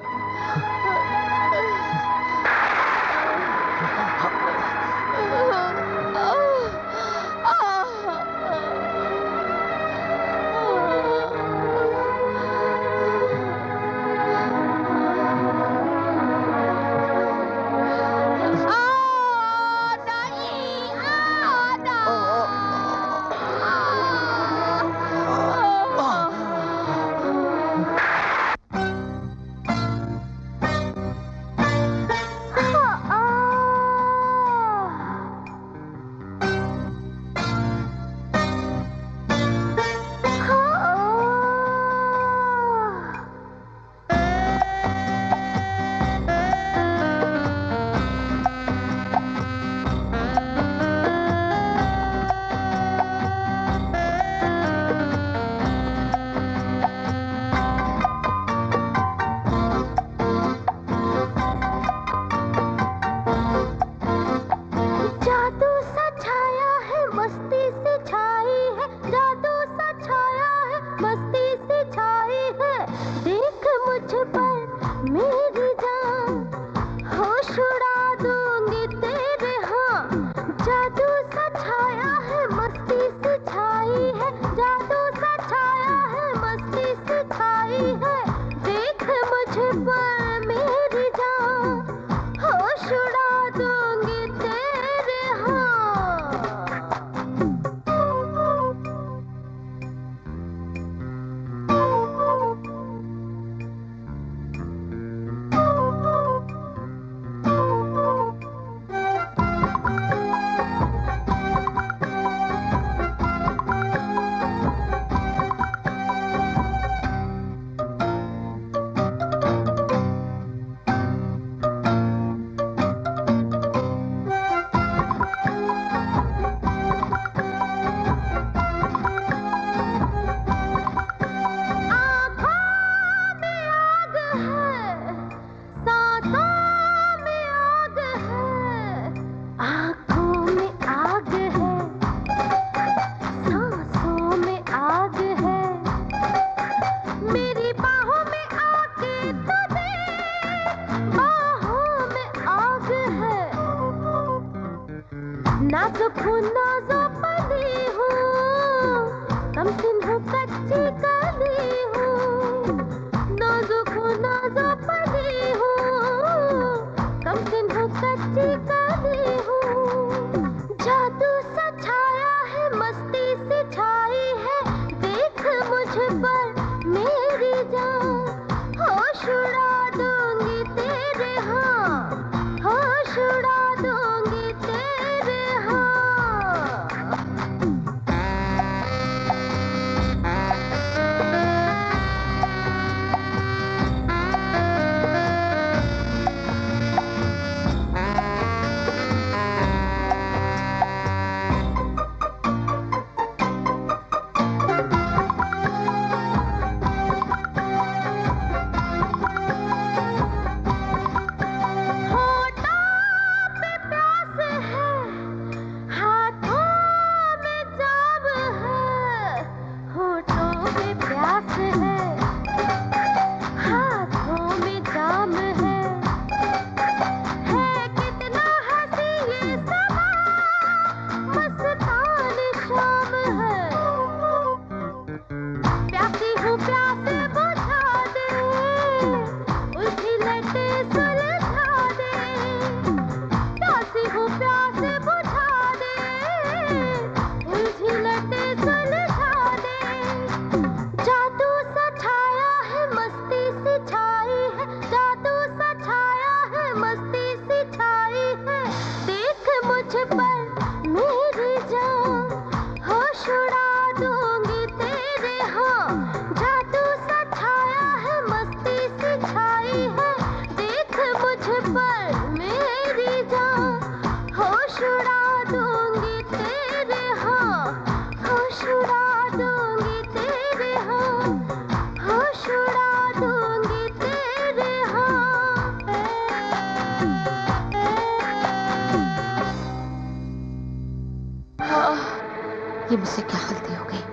ये मुझसे क्या गलती हो गई?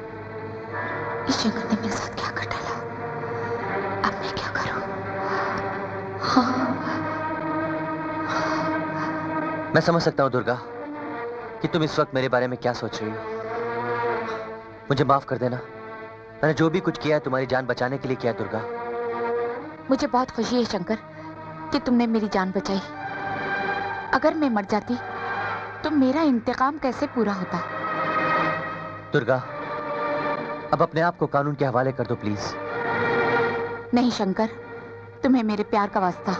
इस शंकर ने मेरे साथ क्या कर डाला? अब मैं क्या करूं? मैं समझ सकता हूँ दुर्गा कि तुम इस वक्त मेरे बारे में क्या सोच रही हो। मुझे माफ कर देना। मैंने जो भी कुछ किया है तुम्हारी जान बचाने के लिए किया है दुर्गा। मुझे बहुत खुशी है शंकर कि तुमने मेरी जान बचाई। अगर मैं मर जाती तो मेरा इंतकाम कैसे पूरा होता। दुर्गा, अब अपने आप को कानून के हवाले कर दो प्लीज। नहीं शंकर, तुम्हें मेरे प्यार का वास्ता।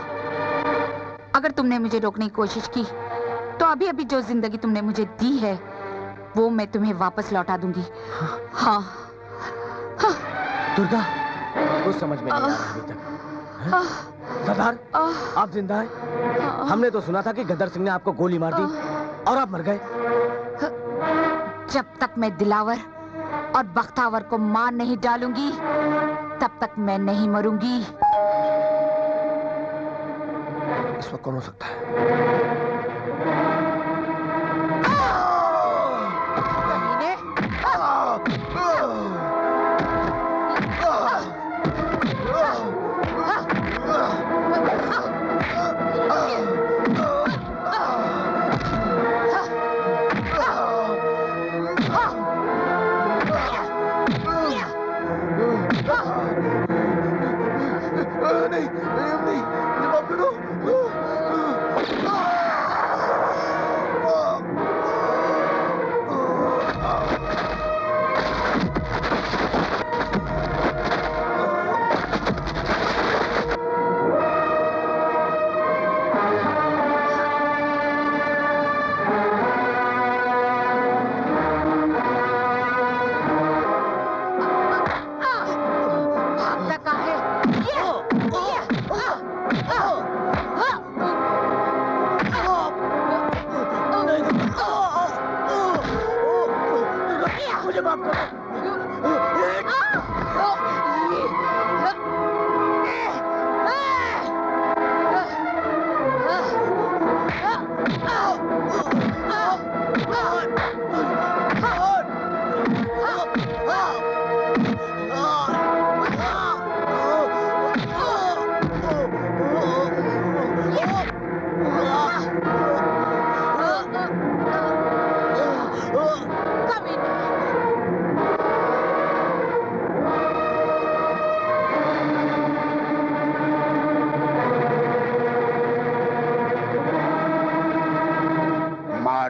अगर तुमने मुझे रोकने की कोशिश की तो अभी अभी जो जिंदगी तुमने मुझे दी है वो मैं तुम्हें वापस लौटा दूंगी। हाँ, हाँ। दुर्गा, कुछ समझ में नहीं आ रहा अभी तक। सरदार, आप जिंदा हैं? हमने तो सुना था कि गदर सिंह ने आपको गोली मार दी और आप मर गए। जब तक मैं दिलावर और बख्तावर को मार नहीं डालूंगी तब तक मैं नहीं मरूंगी। इस वक्त कौन हो सकता है?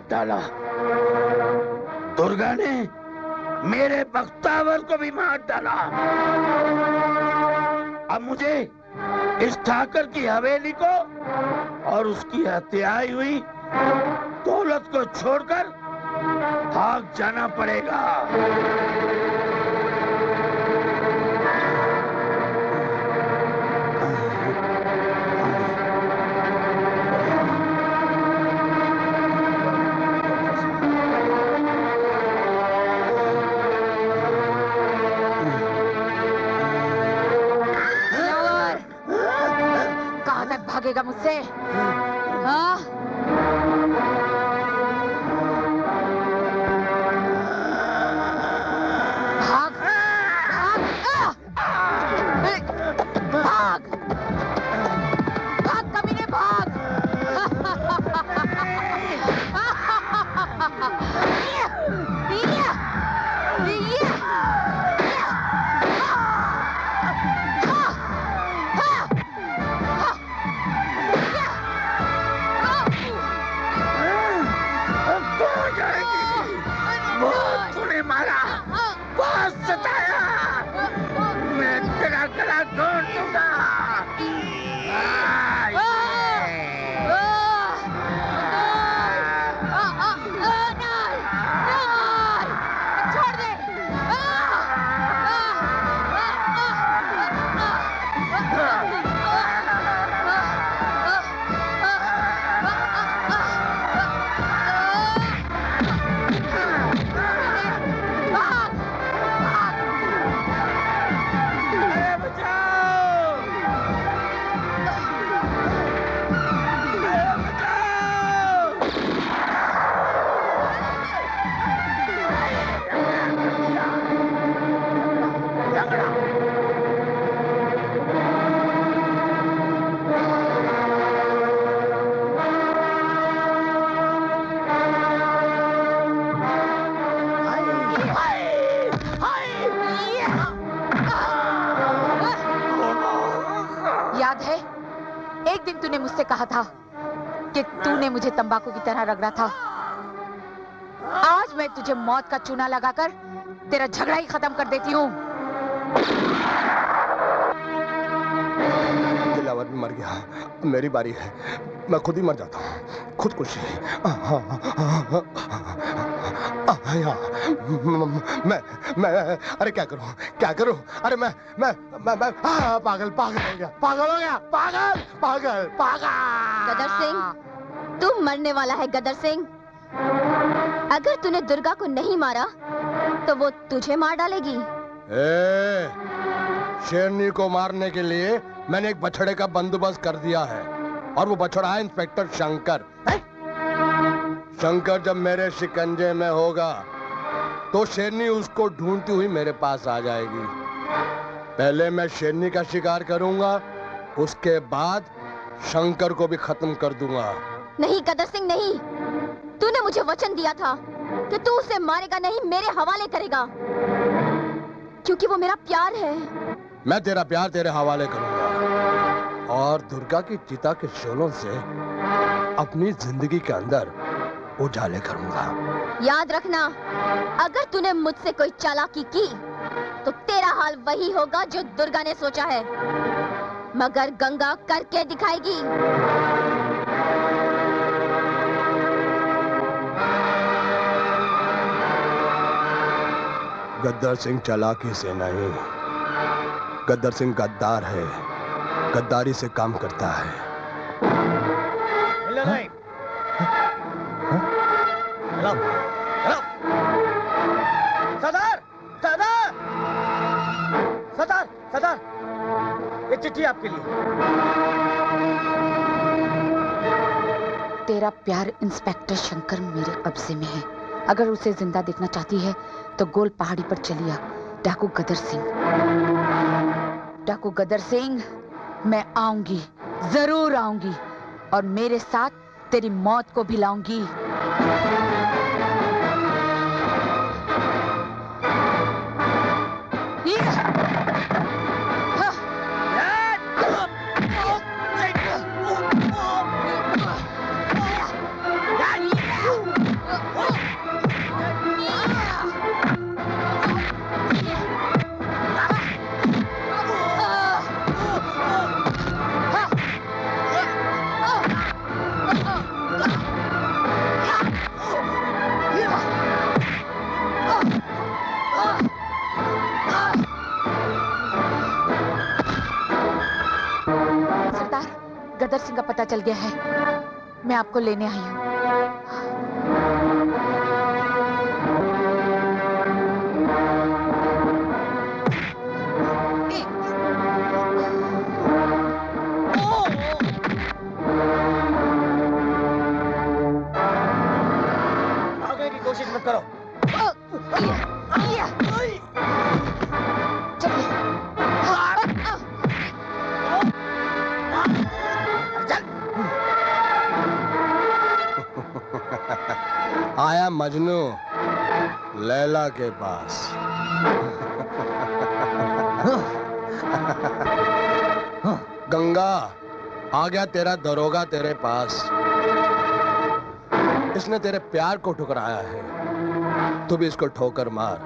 डाला। दुर्गा ने मेरे बख्तावर को भी मार डाला। अब मुझे इस ठाकर की हवेली को और उसकी हत्याई हुई दौलत को छोड़कर भाग जाना पड़ेगा। भागेगा मुझसे? हाँ? भाग, भाग, भाग, भाग कमीने भाग। याद है एक दिन तूने मुझसे कहा था कि तूने मुझे तंबाकू की तरह रगड़ा था। आज मैं तुझे मौत का चूना लगाकर तेरा झगड़ा ही खत्म कर देती हूँ। दिलावर भी मर गया, मेरी बारी है, मैं खुद ही मर जाता हूँ, खुदकुशी। मैं अरे क्या करूं? अरे मैं पागल हो गया। गदर सिंह, तू मरने वाला है गदर सिंह। अगर तूने दुर्गा को नहीं मारा तो वो तुझे मार डालेगी। शेरनी को मारने के लिए मैंने एक बछड़े का बंदोबस्त कर दिया है और वो बछड़ा है इंस्पेक्टर शंकर। शंकर जब मेरे शिकंजे में होगा तो शेरनी उसको ढूंढती हुई मेरे पास आ जाएगी। पहले मैं शेरनी का शिकार करूंगा, उसके बाद शंकर को भी खत्म कर दूंगा। नहीं गदर सिंह नहीं, तूने मुझे वचन दिया था कि तू उसे मारेगा नहीं, मेरे हवाले करेगा, क्योंकि वो मेरा प्यार है। मैं तेरा प्यार तेरे हवाले करूंगा और दुर्गा की चिता के शोलों से अपनी जिंदगी के अंदर उजाले करूंगा। याद रखना, अगर तूने मुझसे कोई चालाकी की तो तेरा हाल वही होगा जो दुर्गा ने सोचा है, मगर गंगा करके दिखाएगी। गद्दार सिंह चालाकी से नहीं, गद्दार सिंह गद्दार है, गद्दारी से काम करता है। नहीं। चलो। सरदार, ये चिट्ठी आपके लिए। तेरा प्यार इंस्पेक्टर शंकर मेरे कब्जे में है। अगर उसे जिंदा देखना चाहती है तो गोल पहाड़ी पर चली आ। डाकू गदर सिंह, मैं आऊंगी, जरूर आऊंगी और मेरे साथ तेरी मौत को भी लाऊंगी। गदर सिंह का पता चल गया है, मैं आपको लेने आई हूँ। भागने की कोशिश मत करो। आया मजनू लैला के पास। गंगा, आ गया तेरा दरोगा तेरे पास। इसने तेरे प्यार को ठुकराया है, तू भी इसको ठोकर मार।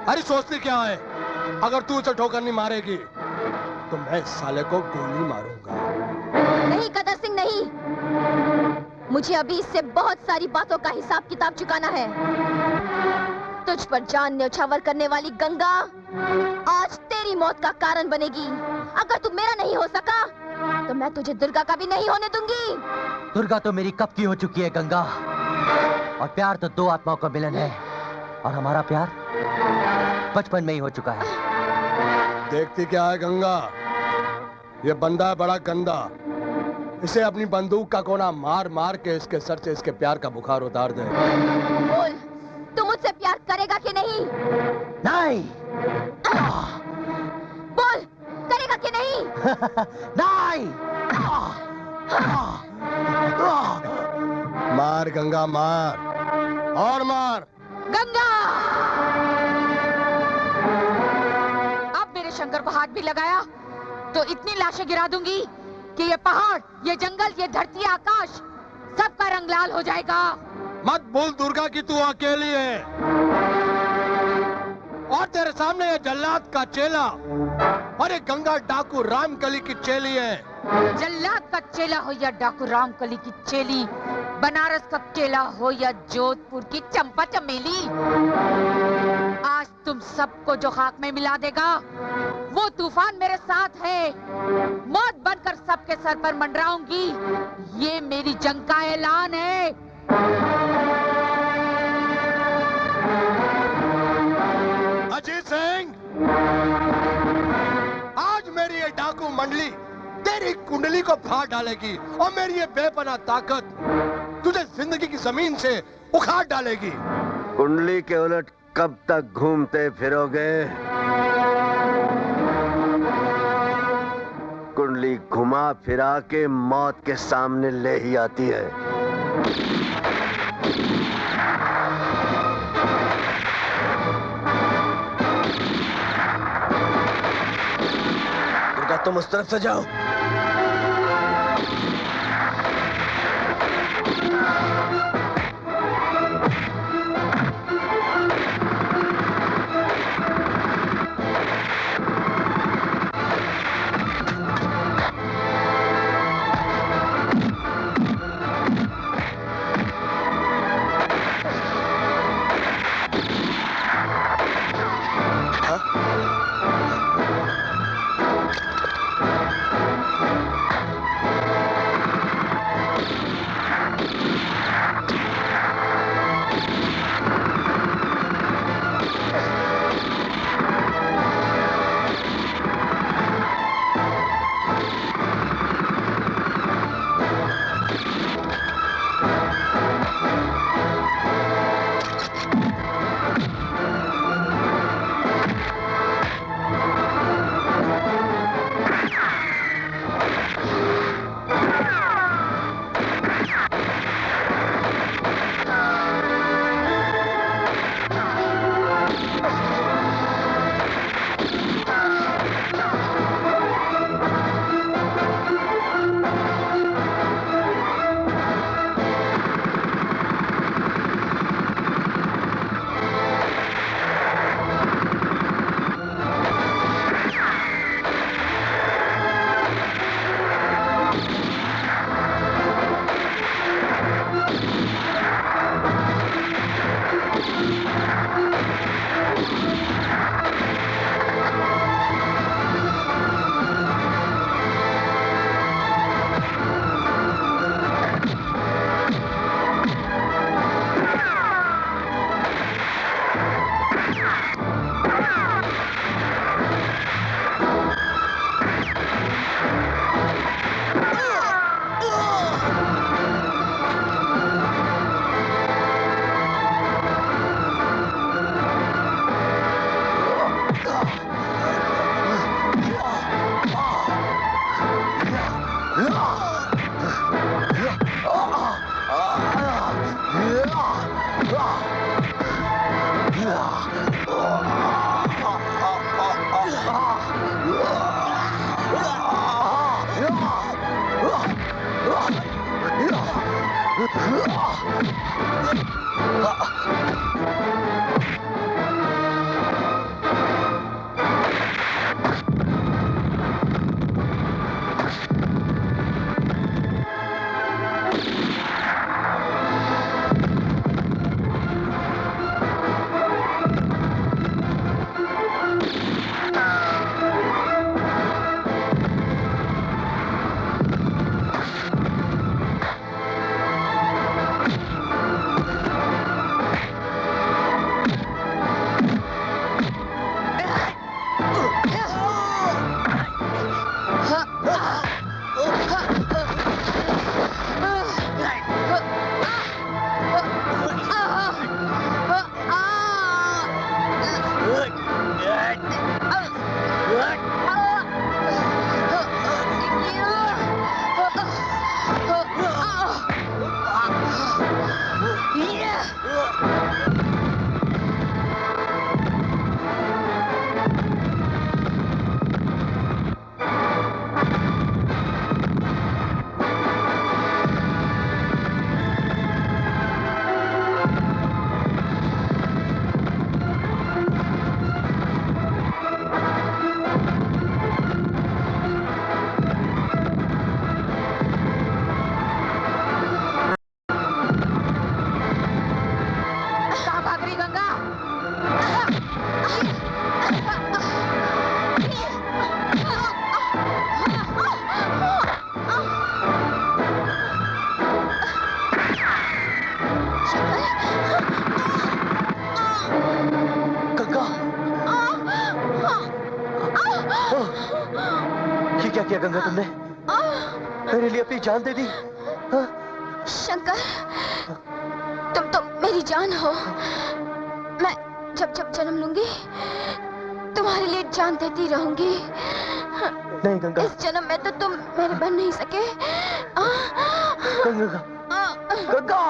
अरे सोचती क्या है, अगर तू उसे ठोकर नहीं मारेगी तो मैं इस साले को गोली मारूंगा। नहीं गदर सिंह नहीं, मुझे अभी इससे बहुत सारी बातों का हिसाब किताब चुकाना है। तुझ पर जान न्यौछावर करने वाली गंगा आज तेरी मौत का कारण बनेगी। अगर तू मेरा नहीं हो सका तो मैं तुझे दुर्गा का भी नहीं होने दूंगी। दुर्गा तो मेरी कब की हो चुकी है गंगा, और प्यार तो दो आत्माओं का मिलन है, और हमारा प्यार बचपन में ही हो चुका है। देखती क्या है गंगा, ये बंदा है बड़ा गंदा। इसे अपनी बंदूक का कोना मार मार के इसके सर से इसके प्यार का बुखार उतार दे। बोल, तू मुझसे प्यार करेगा कि नहीं? नहीं। बोल, करेगा कि नहीं? नहीं। मार गंगा मार, और मार। गंगा! अब मेरे शंकर को हाथ भी लगाया तो इतनी लाशें गिरा दूंगी कि ये पहाड़, ये जंगल, ये धरती, आकाश सबका रंग लाल हो जाएगा। मत भूल दुर्गा की तू अकेली है और तेरे सामने ये जल्लाद का चेला और एक गंगा डाकू रामकली की चेली है। जल्लाद का चेला हो या डाकू रामकली की चेली, बनारस का चेला हो या जोधपुर की चंपा चमेली, आज तुम सबको जो खाक में मिला देगा वो तूफान मेरे साथ है। मौत बनकर सबके सर पर मंडराऊंगी, ये मेरी जंग का ऐलान है। अजीत सिंह, आज मेरी ये डाकू मंडली तेरी कुंडली को फाड़ डालेगी और मेरी ये बेपनाह ताकत तुझे जिंदगी की जमीन से उखाड़ डालेगी। कुंडली के उलट कब तक घूमते फिरोगे? कुंडली घुमा फिरा के मौत के सामने ले ही आती है। दुर्गा, तुम उस तरफ से जाओ। क्या किया गंगा तुमने? मेरे लिए अपनी जान दे दी। शंकर, तुम तो मेरी जान हो। मैं जब जब जन्म लूंगी तुम्हारे लिए जान देती रहूंगी। नहीं गंगा, इस जन्म में तो तुम मेरे बन नहीं सके। गंगा, गंगा।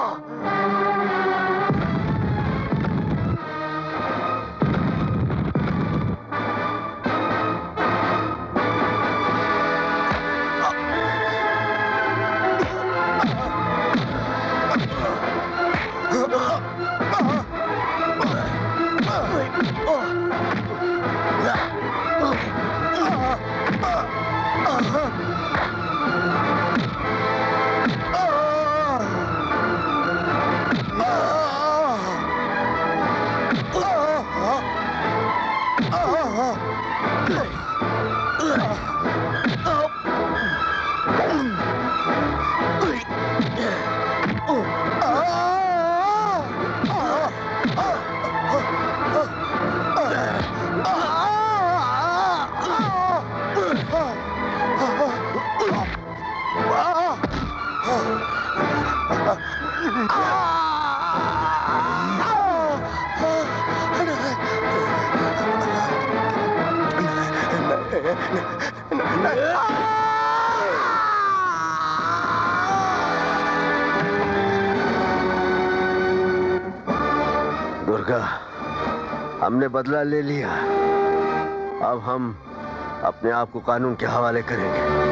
दुर्गा, हमने बदला ले लिया। अब हम अपने आप को कानून के हवाले करेंगे।